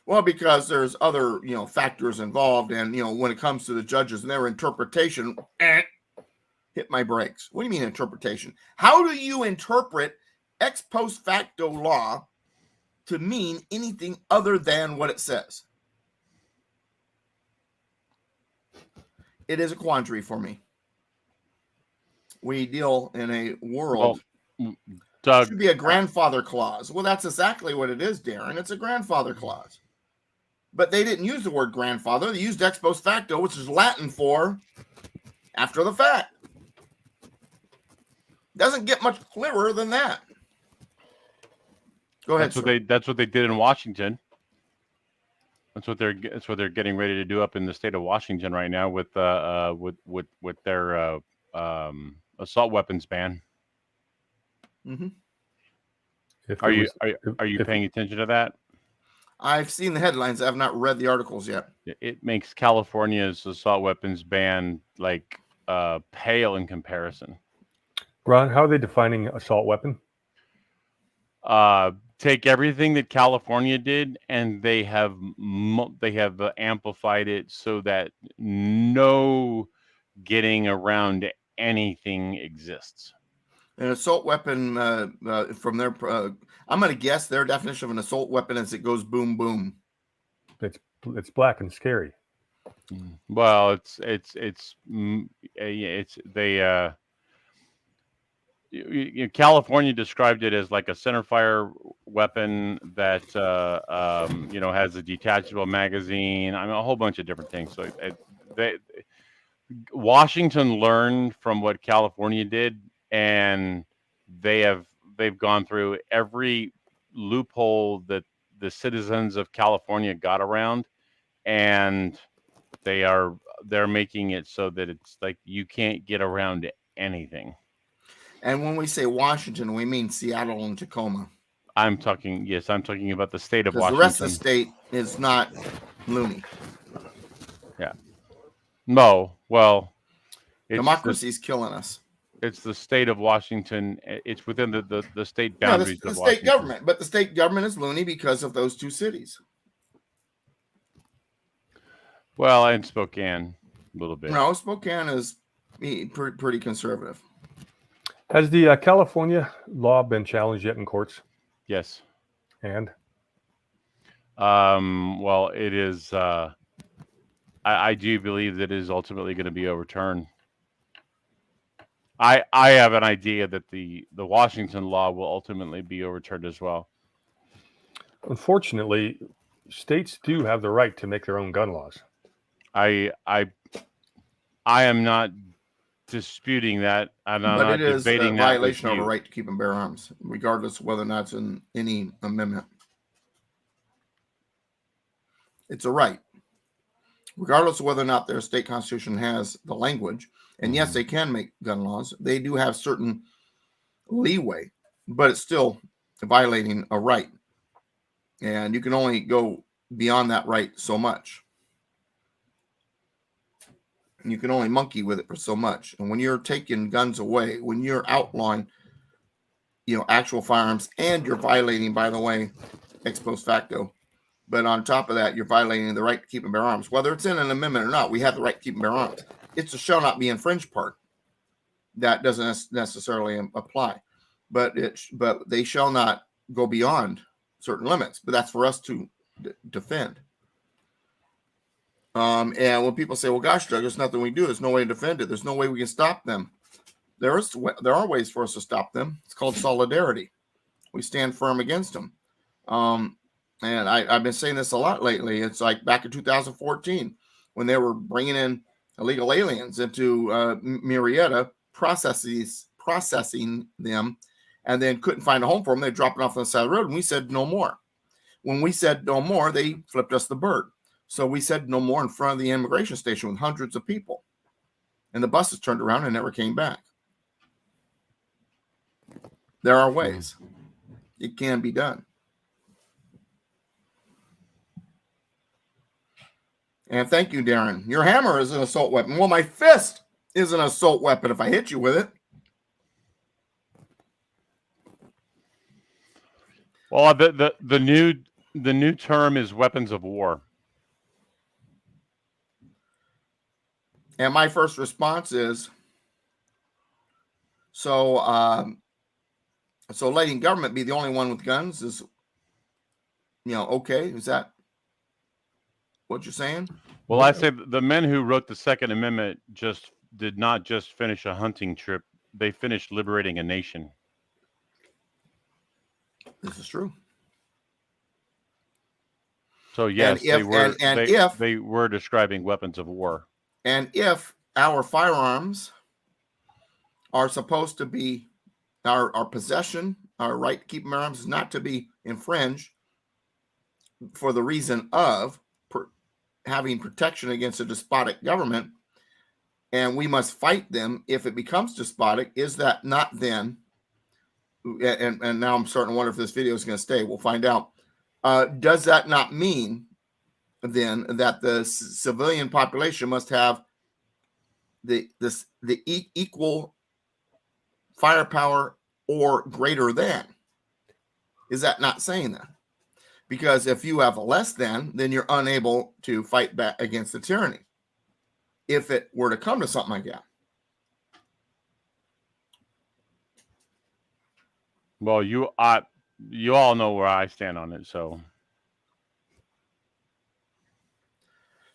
Well, because there's other, factors involved, and when it comes to the judges and their interpretation, hit my brakes. What do you mean interpretation? How do you interpret ex post facto law to mean anything other than what it says? It is a quandary for me. We deal in a world. Well, Doug, it should be a grandfather clause. Well, that's exactly what it is, Darren. It's a grandfather clause. But they didn't use the word grandfather. They used ex post facto, which is Latin for after the fact. Doesn't get much clearer than that. Go ahead. That's what they did in Washington. That's what they're getting ready to do up in the state of Washington right now with their assault weapons ban. Mm-hmm. Are you paying attention to that? I've seen the headlines. I have not read the articles yet. It makes California's assault weapons ban like pale in comparison. Ron, how are they defining assault weapon? Take everything that California did, and they have amplified it so that no getting around anything exists. An assault weapon from their, I'm going to guess their definition of an assault weapon is it goes boom boom. It's black and scary. Well, California described it as like a centerfire weapon that has a detachable magazine. I mean, a whole bunch of different things. So Washington learned from what California did, and they've gone through every loophole that the citizens of California got around, and they're making it so that it's like you can't get around anything. And when we say Washington, we mean Seattle and Tacoma. I'm talking about the state of Washington. The rest of the state is not loony. Yeah. No. Well, democracy's killing us. It's the state of Washington. It's within the state boundaries the of state Washington. government. But the state government is loony because of those two cities. Well, and Spokane a little bit. No, Spokane is pretty conservative. Has the California law been challenged yet in courts? Yes. And? Well, it is. I do believe that it is ultimately going to be overturned. I have an idea that the Washington law will ultimately be overturned as well. Unfortunately, states do have the right to make their own gun laws. I am not disputing that. I'm not debating that. But it is a violation of a right to keep and bear arms, regardless of whether or not it's in any amendment. It's a right, regardless of whether or not their state constitution has the language. And yes, they can make gun laws. They do have certain leeway, but it's still violating a right. And you can only go beyond that right so much. You can only monkey with it for so much. And when you're taking guns away, when you're outlawing, actual firearms, and you're violating, by the way, ex post facto, but on top of that, you're violating the right to keep and bear arms. Whether it's in an amendment or not, we have the right to keep and bear arms. It's the shall not be infringed part that doesn't necessarily apply, but they shall not go beyond certain limits. But that's for us to defend. And when people say, "Well, gosh, Doug, there's nothing we do. There's no way to defend it. There's no way we can stop them." There are ways for us to stop them. It's called solidarity. We stand firm against them. And I've been saying this a lot lately. It's like back in 2014 when they were bringing in illegal aliens into Murrieta, processing them, and then couldn't find a home for them. They dropped it off on the side of the road, and we said no more. When we said no more, they flipped us the bird. So we said no more in front of the immigration station with hundreds of people. And the buses turned around and never came back. There are ways. It can be done. And thank you, Darren. Your hammer is an assault weapon. Well, my fist is an assault weapon if I hit you with it. Well, the new term is weapons of war. And my first response is, so letting government be the only one with guns is, okay. Is that what you're saying? Well, I say the men who wrote the Second Amendment did not just finish a hunting trip. They finished liberating a nation. This is true. So yes, they were describing weapons of war. And if our firearms are supposed to be our possession, our right to keep arms is not to be infringed for the reason of having protection against a despotic government, and we must fight them if it becomes despotic. Is that not then? And now I'm starting to wonder if this video is going to stay. We'll find out. Does that not mean then that the civilian population must have the equal firepower or greater than? Is that not saying that? Because if you have a less than, then you're unable to fight back against the tyranny. If it were to come to something like that. Well, you all know where I stand on it, so.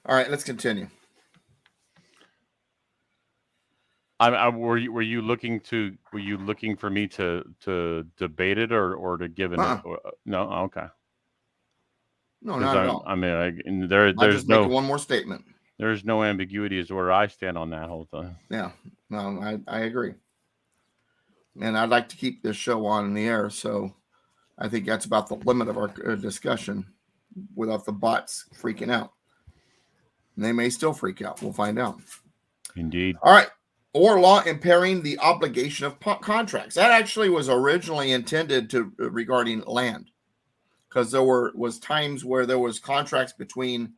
All right, let's continue. Were you looking for me to debate it or to give it? No, okay. No, not at all. I mean, I'm there's just making one more statement. There's no ambiguity as to where I stand on that whole thing. Yeah, no, I agree. And I'd like to keep this show on in the air, so I think that's about the limit of our discussion without the bots freaking out. And they may still freak out. We'll find out. Indeed. All right. Or law impairing the obligation of contracts. That actually was originally intended to regarding land, because there was times where there was contracts between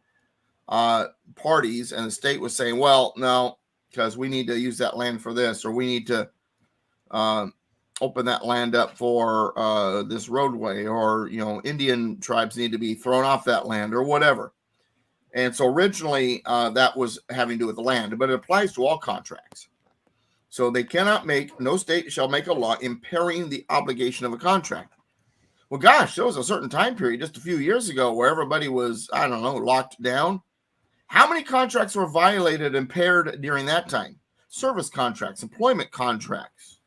parties, and the state was saying, well, no, because we need to use that land for this, or we need to open that land up for this roadway, or Indian tribes need to be thrown off that land, or whatever. And so originally that was having to do with the land, but it applies to all contracts. So they cannot no state shall make a law impairing the obligation of a contract. Well, gosh, there was a certain time period just a few years ago where everybody was, I don't know, locked down. How many contracts were violated, impaired during that time? Service contracts, employment contracts,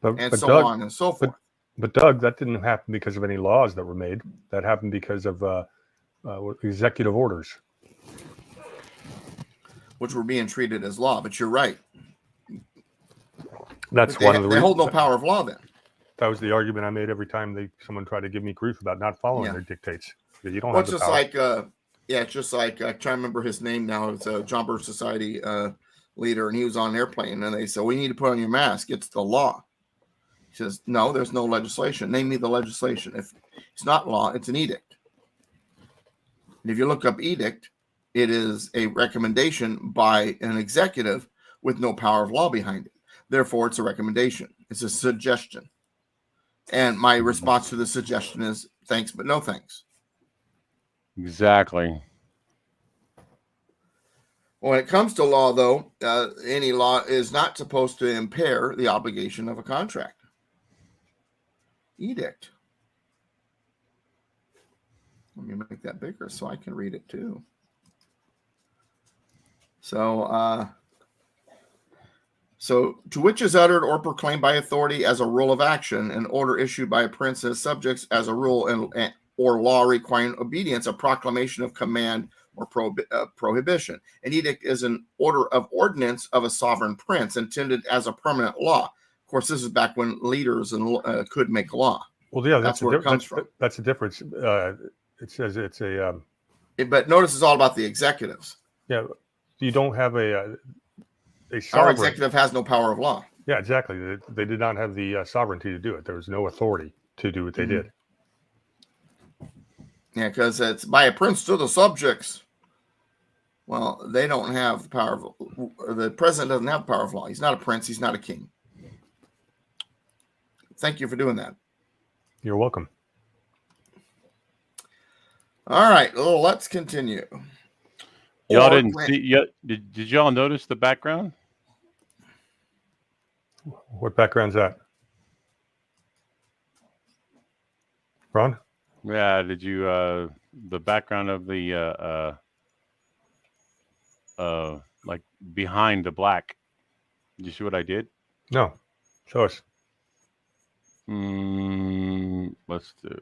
and so on and so forth. But Doug, that didn't happen because of any laws that were made. That happened because of executive orders, which were being treated as law. But you're right. That's one of the reasons. They hold no power of law then. That was the argument I made every time someone tried to give me grief about not following their dictates. You don't have the power. It's just like I try to remember his name now. It's a John Birch Society leader, and he was on an airplane, and they said, "We need to put on your mask. It's the law." He says, "No, there's no legislation. Name me the legislation. If it's not law, it's an edict." And if you look up edict, it is a recommendation by an executive with no power of law behind it. Therefore, it's a recommendation. It's a suggestion. And my response to the suggestion is thanks, but no thanks. Exactly. When it comes to law, though, any law is not supposed to impair the obligation of a contract. Edict. Let me make that bigger so I can read it too. So to which is uttered or proclaimed by authority as a rule of action, an order issued by a prince and his subjects as a rule or law requiring obedience, a proclamation of command or prohibition. An edict is an order of ordinance of a sovereign prince intended as a permanent law. Of course, this is back when leaders could make law. Well, yeah, that's where it comes from. That's the difference. It says it's a. But notice it's all about the executives. Yeah, you don't have a sovereign. Our executive has no power of law. Yeah, exactly. They did not have the sovereignty to do it. There was no authority to do what they did. Yeah, because it's by a prince to the subjects. Well, they don't have the power of. The president doesn't have power of law. He's not a prince. He's not a king. Thank you for doing that. You're welcome. All right, well, let's continue. Y'all didn't see yet? Did y'all notice the background? What background's that? Ron? Yeah, did you the background of the like behind the black? Did you see what I did? No. Show us. Let's do.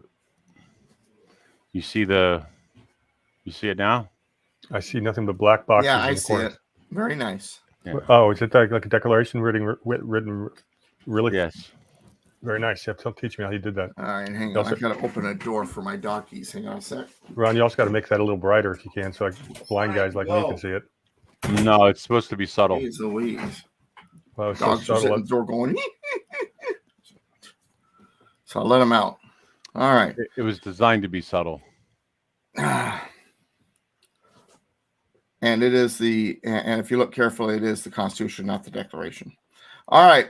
You see it now? I see nothing but black boxes. Yeah, I in the see corners. it. Very nice. Yeah. Oh, is it like a declaration written really? Yes. Very nice. Yep. Don't teach me how you did that. All right, hang on. Also- I got to open a door for my doggies. Hang on a sec. Ron, you also got to make that a little brighter if you can, so blind guys like me No. can see it. No, it's supposed to be subtle. Jeez Louise. Well, it's so Dogs are sitting subtle. at the door going. So I let them out. All right. It was designed to be subtle. And it is and if you look carefully, it is the Constitution, not the Declaration. All right.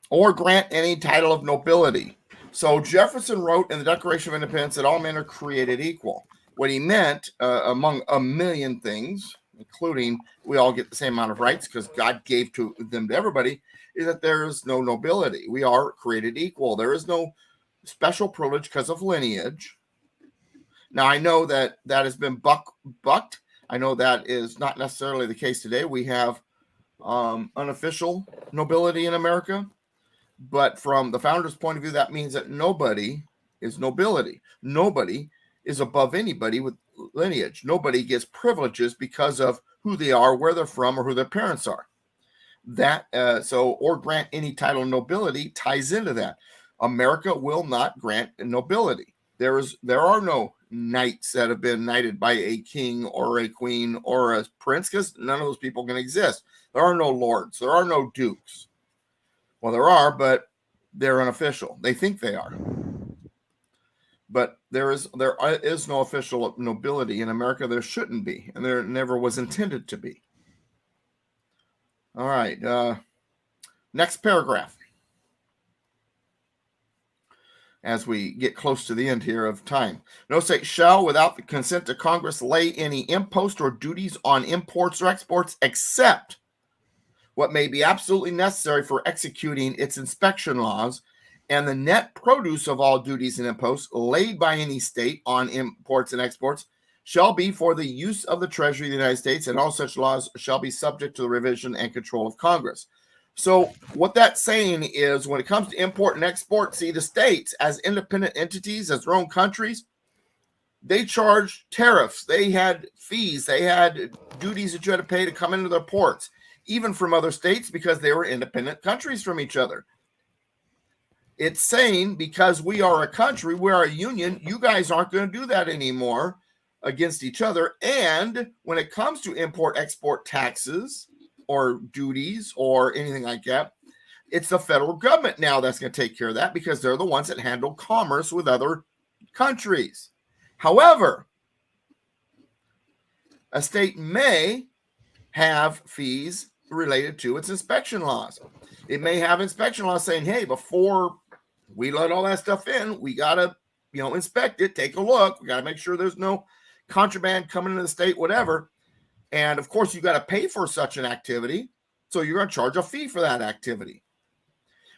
Or grant any title of nobility. So Jefferson wrote in the Declaration of Independence that all men are created equal. What he meant, among a million things, including we all get the same amount of rights because God gave them to everybody, is that there is no nobility. We are created equal. There is no special privilege because of lineage. Now, I know that has been bucked. I know that is not necessarily the case today. We have unofficial nobility in America. But from the founder's point of view, that means that nobody is nobility. Nobody is above anybody with lineage. Nobody gets privileges because of who they are, where they're from, or who their parents are. Or grant any title of nobility ties into that. America will not grant nobility. There are no knights that have been knighted by a king or a queen or a prince, because none of those people can exist. There are no lords. There are no dukes. Well, there are, but they're unofficial. They think they are. But there is no official nobility in America. There shouldn't be, and there never was intended to be. All right. Next paragraph. As we get close to the end here of time. No state shall, without the consent of Congress, lay any impost or duties on imports or exports except what may be absolutely necessary for executing its inspection laws, and the net produce of all duties and imposts laid by any state on imports and exports shall be for the use of the Treasury of the United States, and all such laws shall be subject to the revision and control of Congress. So what that's saying is when it comes to import and export, see, the states as independent entities, as their own countries, they charge tariffs. They had fees. They had duties that you had to pay to come into their ports, even from other states, because they were independent countries from each other. It's saying because we are a country, we are a union, you guys aren't going to do that anymore against each other. And when it comes to import-export taxes or duties or anything like that, it's the federal government now that's going to take care of that because they're the ones that handle commerce with other countries. However, a state may have fees related to its inspection laws. It may have inspection laws saying, hey, before we let all that stuff in, we got to, inspect it, take a look. We got to make sure there's no contraband coming into the state, whatever. And of course, you got to pay for such an activity. So you're going to charge a fee for that activity.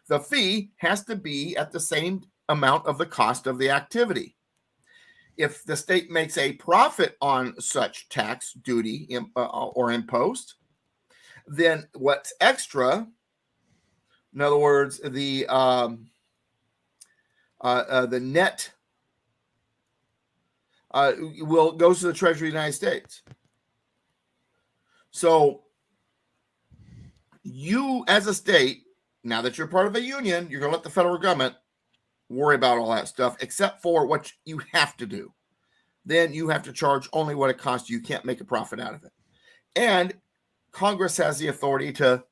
The fee has to be at the same amount of the cost of the activity. If the state makes a profit on such tax, duty, or impost, then what's extra, in other words, the net goes to the Treasury of the United States. So you, as a state, now that you're part of a union, you're going to let the federal government worry about all that stuff, except for what you have to do. Then you have to charge only what it costs you. You can't make a profit out of it. And Congress has the authority to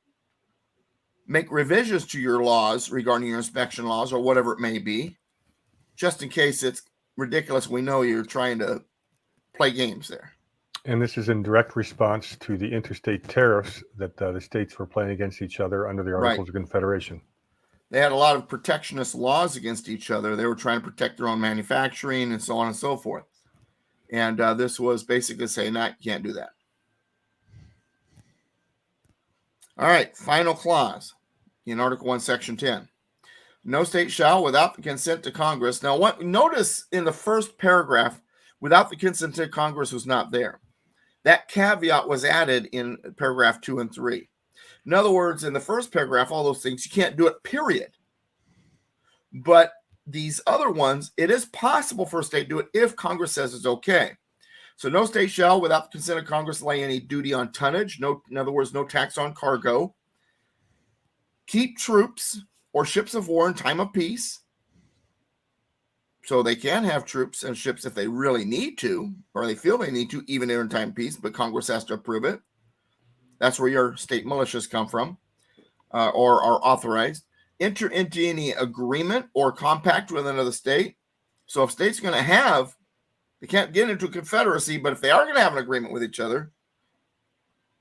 make revisions to your laws regarding your inspection laws or whatever it may be, just in case it's ridiculous. We know you're trying to play games there. And this is in direct response to the interstate tariffs that the states were playing against each other under the Articles of Confederation. They had a lot of protectionist laws against each other. They were trying to protect their own manufacturing and so on and so forth. And this was basically saying, no, you can't do that. All right, final clause in Article 1, Section 10. No state shall, without the consent to Congress. Now, notice in the first paragraph, without the consent to Congress was not there. That caveat was added in paragraph 2 and 3. In other words, in the first paragraph, all those things, you can't do it, period. But these other ones, it is possible for a state to do it if Congress says it's okay. So no state shall, without the consent of Congress, lay any duty on tonnage. In other words, no tax on cargo. Keep troops or ships of war in time of peace. So they can have troops and ships if they really need to, or they feel they need to, even in time of peace, but Congress has to approve it. That's where your state militias come from, or are authorized. Enter into any agreement or compact with another state. So if state's going to have, they can't get into a confederacy, but if they are going to have an agreement with each other,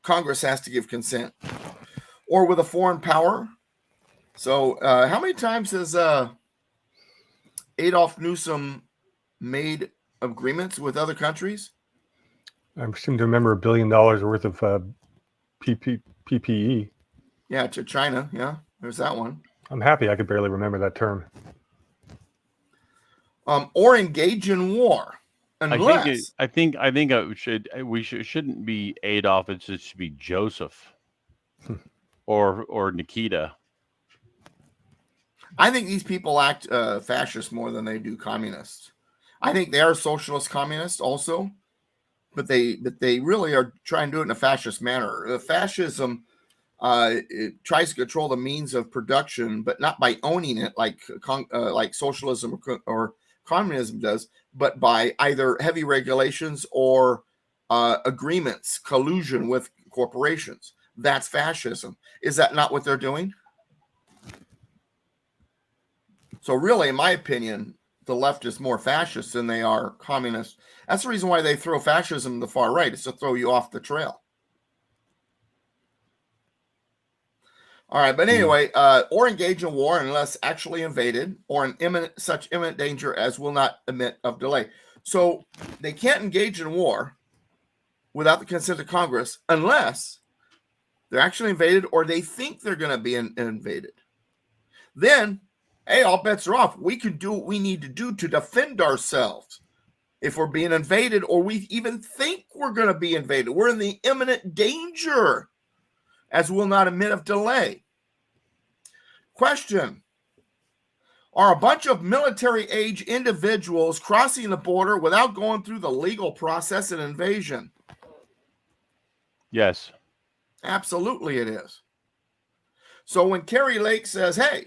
Congress has to give consent. Or with a foreign power. So how many times has Adolf Newsom made agreements with other countries? I seem to remember $1 billion worth of PPE. Yeah, to China. Yeah, there's that one. I'm happy I could barely remember that term. Or engage in war, unless I think we shouldn't be Adolf. It should be Joseph, or Nikita. I think these people act fascist more than they do communist. I think they are socialist communists also, but they really are trying to do it in a fascist manner. The fascism it tries to control the means of production, but not by owning it like socialism or communism does, but by either heavy regulations or agreements, collusion with corporations. That's fascism. Is that not what they're doing? So really, in my opinion, the left is more fascist than they are communist. That's the reason why they throw fascism to the far right. It's to throw you off the trail. All right, but anyway, or engage in war unless actually invaded or in such imminent danger as will not admit of delay. So they can't engage in war without the consent of Congress unless they're actually invaded or they think they're going to be invaded. Then, hey, all bets are off. We can do what we need to do to defend ourselves if we're being invaded or we even think we're going to be invaded. We're in the imminent danger as will not admit of delay. Question: are a bunch of military-age individuals crossing the border without going through the legal process and invasion? Yes. Absolutely it is. So when Kari Lake says, hey,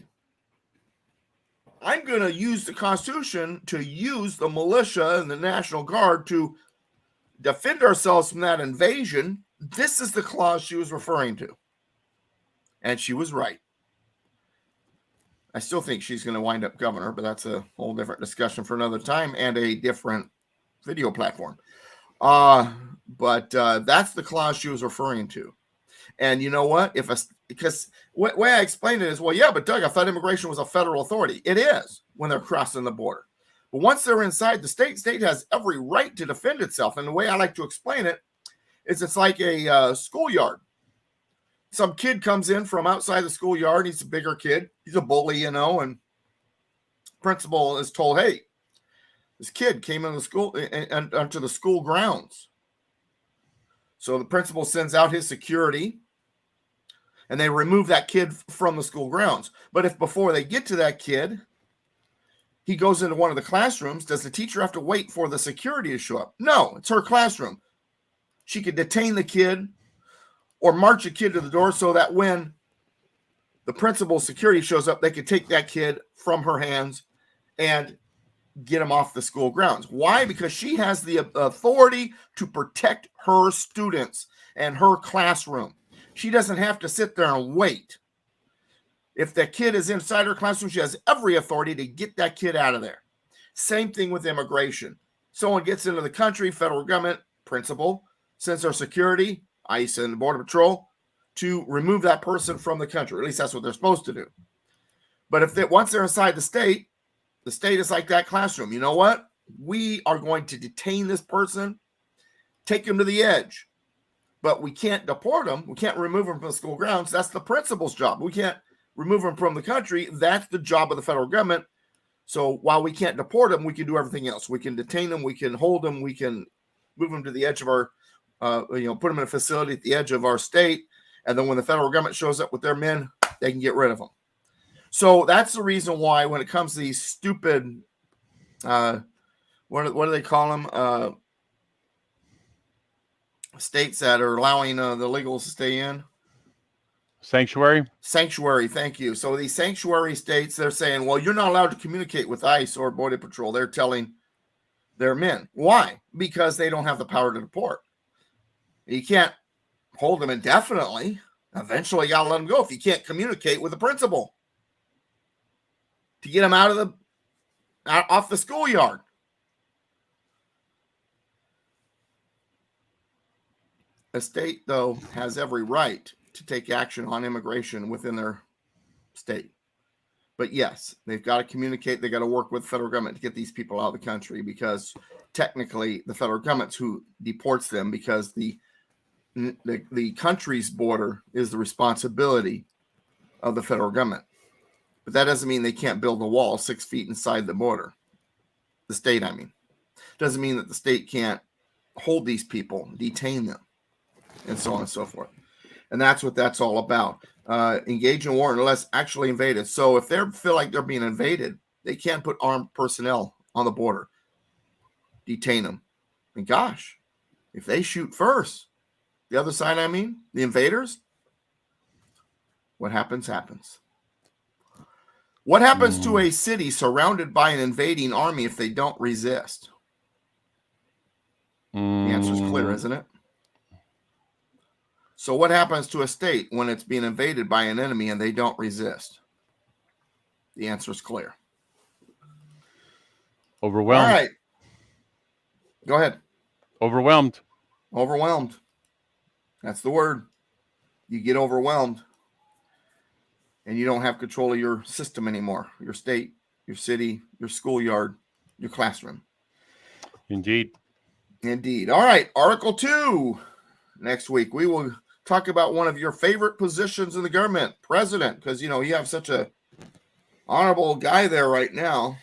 I'm going to use the Constitution to use the militia and the National Guard to defend ourselves from that invasion, this is the clause she was referring to. And she was right. I still think she's going to wind up governor, but that's a whole different discussion for another time and a different video platform. But that's the clause she was referring to. And you know what? Because the way I explained it is, well, yeah, but Doug, I thought immigration was a federal authority. It is when they're crossing the border. But once they're inside the state has every right to defend itself. And the way I like to explain it is it's like a schoolyard. Some kid comes in from outside the schoolyard. He's a bigger kid. He's a bully, and principal is told, hey, this kid came into the school and onto the school grounds. So the principal sends out his security and they remove that kid from the school grounds. But if before they get to that kid, he goes into one of the classrooms, does the teacher have to wait for the security to show up? No, it's her classroom. She could detain the kid or march a kid to the door so that when the principal's security shows up, they could take that kid from her hands and get him off the school grounds. Why? Because she has the authority to protect her students and her classroom. She doesn't have to sit there and wait. If the kid is inside her classroom, she has every authority to get that kid out of there. Same thing with immigration. Someone gets into the country, federal government, principal, sends their security, ICE and the Border Patrol, to remove that person from the country. At least that's what they're supposed to do. But once they're inside the state is like that classroom. You know what? We are going to detain this person, take him to the edge. But we can't deport him. We can't remove him from the school grounds. That's the principal's job. We can't remove him from the country. That's the job of the federal government. So while we can't deport him, we can do everything else. We can detain him. We can hold him. We can move him to the edge of our, put him in a facility at the edge of our state. And then when the federal government shows up with their men, they can get rid of them. So that's the reason why when it comes to these stupid, what do they call them? States that are allowing the illegals to stay in. Sanctuary? Sanctuary, thank you. So these sanctuary states, they're saying, well, you're not allowed to communicate with ICE or Border Patrol. They're telling their men. Why? Because they don't have the power to deport. You can't hold them indefinitely. Eventually, you got to let them go if you can't communicate with the principal to get them off the schoolyard. A state, though, has every right to take action on immigration within their state. But yes, they've got to communicate. They got to work with the federal government to get these people out of the country, because technically the federal government's who deports them, because the country's border is the responsibility of the federal government. But that doesn't mean they can't build a wall 6 feet inside the border. The state, I mean. Doesn't mean that the state can't hold these people, detain them, and so on and so forth. And that's what that's all about. Engage in war unless actually invaded. So if they feel like they're being invaded, they can't put armed personnel on the border, detain them. And gosh, if they shoot first, the other side, I mean, the invaders, what happens, happens. What happens to a city surrounded by an invading army if they don't resist? The answer is clear, isn't it? So what happens to a state when it's being invaded by an enemy and they don't resist? The answer is clear. Overwhelmed. All right. Go ahead. Overwhelmed. Overwhelmed. That's the word. You get overwhelmed and you don't have control of your system anymore, your state, your city, your schoolyard, your classroom. Indeed. Indeed. All right. Article 2. Next week, we will talk about one of your favorite positions in the government, president, because, you know, you have such a honorable guy there right now.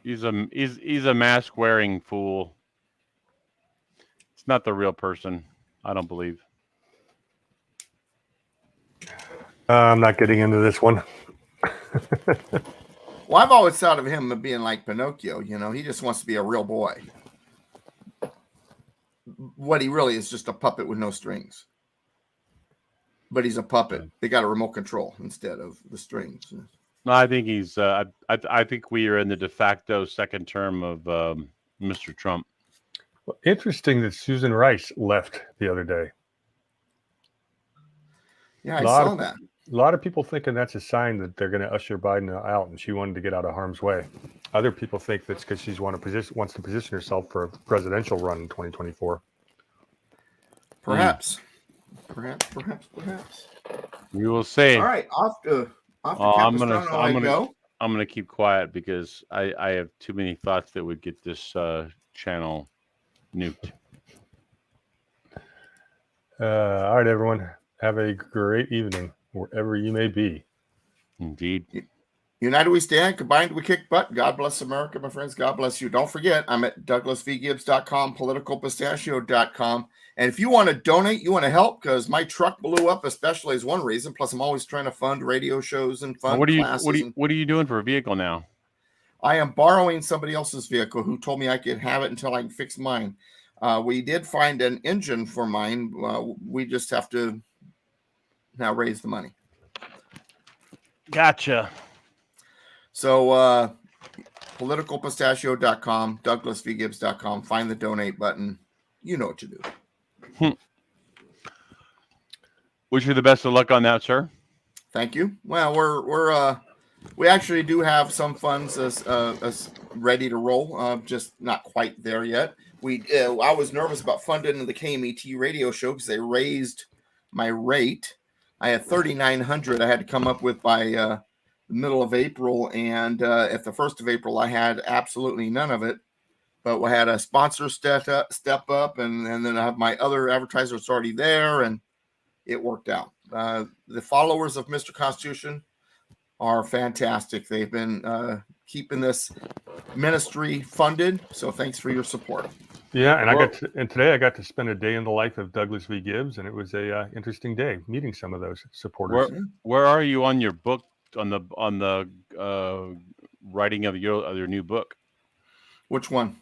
He's a mask wearing fool. It's not the real person, I don't believe. I'm not getting into this one. Well, I've always thought of him as being like Pinocchio. You know, he just wants to be a real boy. What he really is just a puppet with no strings. But he's a puppet. They got a remote control instead of the strings. No, I think he's. I think we are in the de facto second term of Mr. Trump. Well, interesting that Susan Rice left the other day. Yeah, I saw that. A lot of people thinking that's a sign that they're going to usher Biden out, and she wanted to get out of harm's way. Other people think that's because she wants to position herself for a presidential run in 2024. Perhaps. We will see. All right, off to I'm gonna keep quiet because I have too many thoughts that would get this channel nuked. All right, everyone. Have a great evening wherever you may be. Indeed. United we stand, combined we kick butt. God bless America, my friends. God bless you. Don't forget, I'm at DouglasVGibbs.com, politicalpistachio.com. And if you want to donate, you want to help, because my truck blew up, especially is one reason. Plus, I'm always trying to fund radio shows and fund classes. What are you doing for a vehicle now? I am borrowing somebody else's vehicle who told me I could have it until I can fix mine. We did find an engine for mine. We just have to now raise the money. Gotcha. So politicalpistachio.com, DouglasVGibbs.com, find the donate button. You know what to do. Wish you the best of luck on that, sir. Thank you. Well, we actually do have some funds as ready to roll, just not quite there yet. I was nervous about funding the KMET radio show because they raised my rate. I had $3,900 I had to come up with by the middle of April, and at the 1st of April I had absolutely none of it. But we had a sponsor step up, and then I have my other advertisers already there, and it worked out. The followers of Mr. Constitution are fantastic. They've been keeping this ministry funded, so thanks for your support. Yeah, and today I got to spend a day in the life of Douglas V. Gibbs, and it was a interesting day meeting some of those supporters. Where are you on your book, on the writing of your new book? Which one?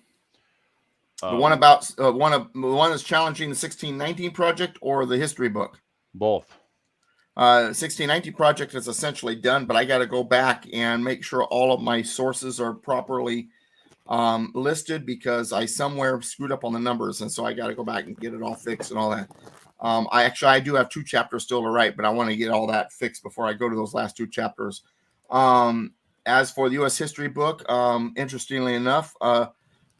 The one about the one that's challenging the 1619 project or the history book? Both. 1619 project is essentially done, but I got to go back and make sure all of my sources are properly listed because I somewhere screwed up on the numbers, and so I got to go back and get it all fixed and all that. I do have 2 chapters still to write, but I want to get all that fixed before I go to those last 2 chapters. As for the U.S. history book, interestingly enough,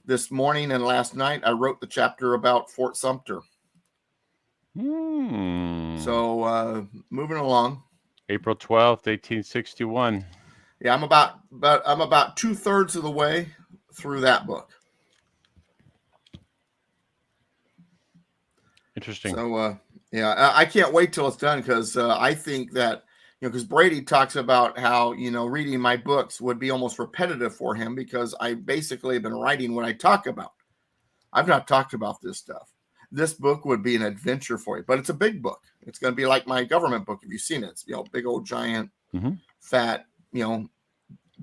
this morning and last night I wrote the chapter about Fort Sumter. So moving along. April 12th, 1861. Yeah, I'm about 2/3 of the way through that book. Interesting. So yeah, I can't wait till it's done because I think that because Brady talks about how reading my books would be almost repetitive for him because I basically have been writing what I talk about. I've not talked about this stuff. This book would be an adventure for you, but it's a big book. It's going to be like my government book. If you've seen it, it's big old giant, fat,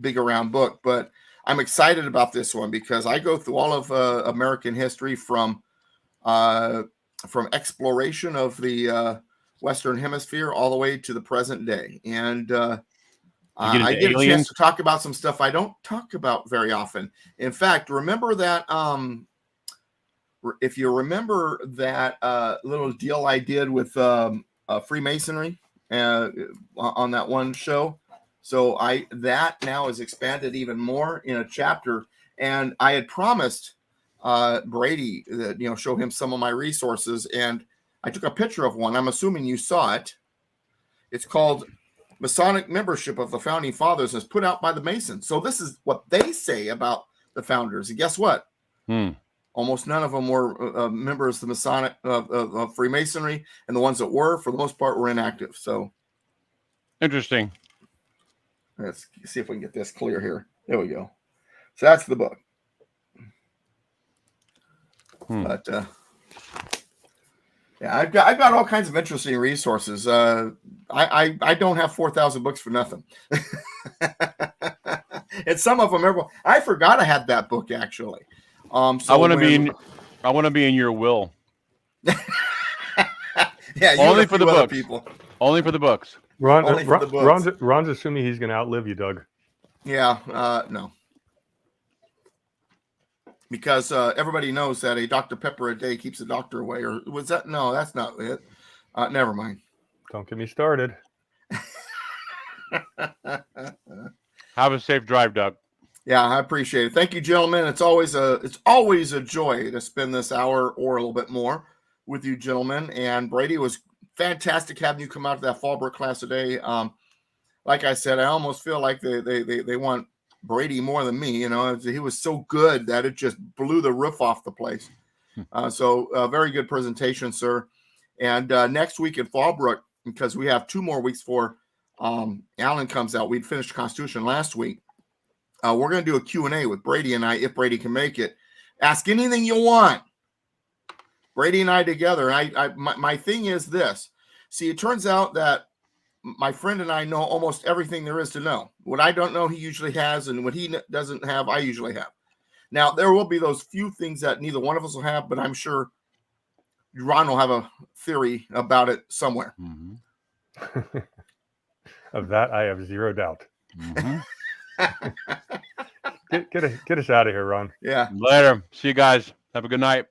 big around book. But I'm excited about this one because I go through all of American history from exploration of the Western Hemisphere all the way to the present day, and I get a chance to talk about some stuff I don't talk about very often. In fact, remember that. If you remember that little deal I did with Freemasonry on that one show, so that now is expanded even more in a chapter, and I had promised Brady that show him some of my resources, and I took a picture of one. I'm assuming you saw it. It's called Masonic Membership of the Founding Fathers, and it's put out by the Masons. So this is what they say about the founders, and guess what? Almost none of them were members of the Masonic of Freemasonry, and the ones that were, for the most part, were inactive. So interesting. Let's see if we can get this clear here. There we go. So that's the book. But yeah, I've got all kinds of interesting resources. I don't have 4,000 books for nothing, and some of them I forgot I had that book actually. So I want to be in your will. Yeah, only for the books. People. Only for the books. Ron's assuming he's going to outlive you, Doug. Yeah, no. Because everybody knows that a Dr. Pepper a day keeps the doctor away. Or was that? No, that's not it. Never mind. Don't get me started. Have a safe drive, Doug. Yeah, I appreciate it. Thank you, gentlemen. It's always a joy to spend this hour or a little bit more with you, gentlemen. And Brady, it was fantastic having you come out to that Fallbrook class today. Like I said, I almost feel like they want Brady more than me. He was so good that it just blew the roof off the place. So very good presentation, sir. And next week at Fallbrook, because we have 2 more weeks before Alan comes out. We'd finished Constitution last week. We're going to do a Q&A with Brady and I, if Brady can make it. Ask anything you want. Brady and I together. And my thing is this. See, it turns out that my friend and I know almost everything there is to know. What I don't know, he usually has, and what he doesn't have, I usually have. Now, there will be those few things that neither one of us will have, but I'm sure Ron will have a theory about it somewhere. Of that, I have zero doubt. Get us out of here, Ron. Yeah. Later. See you guys. Have a good night.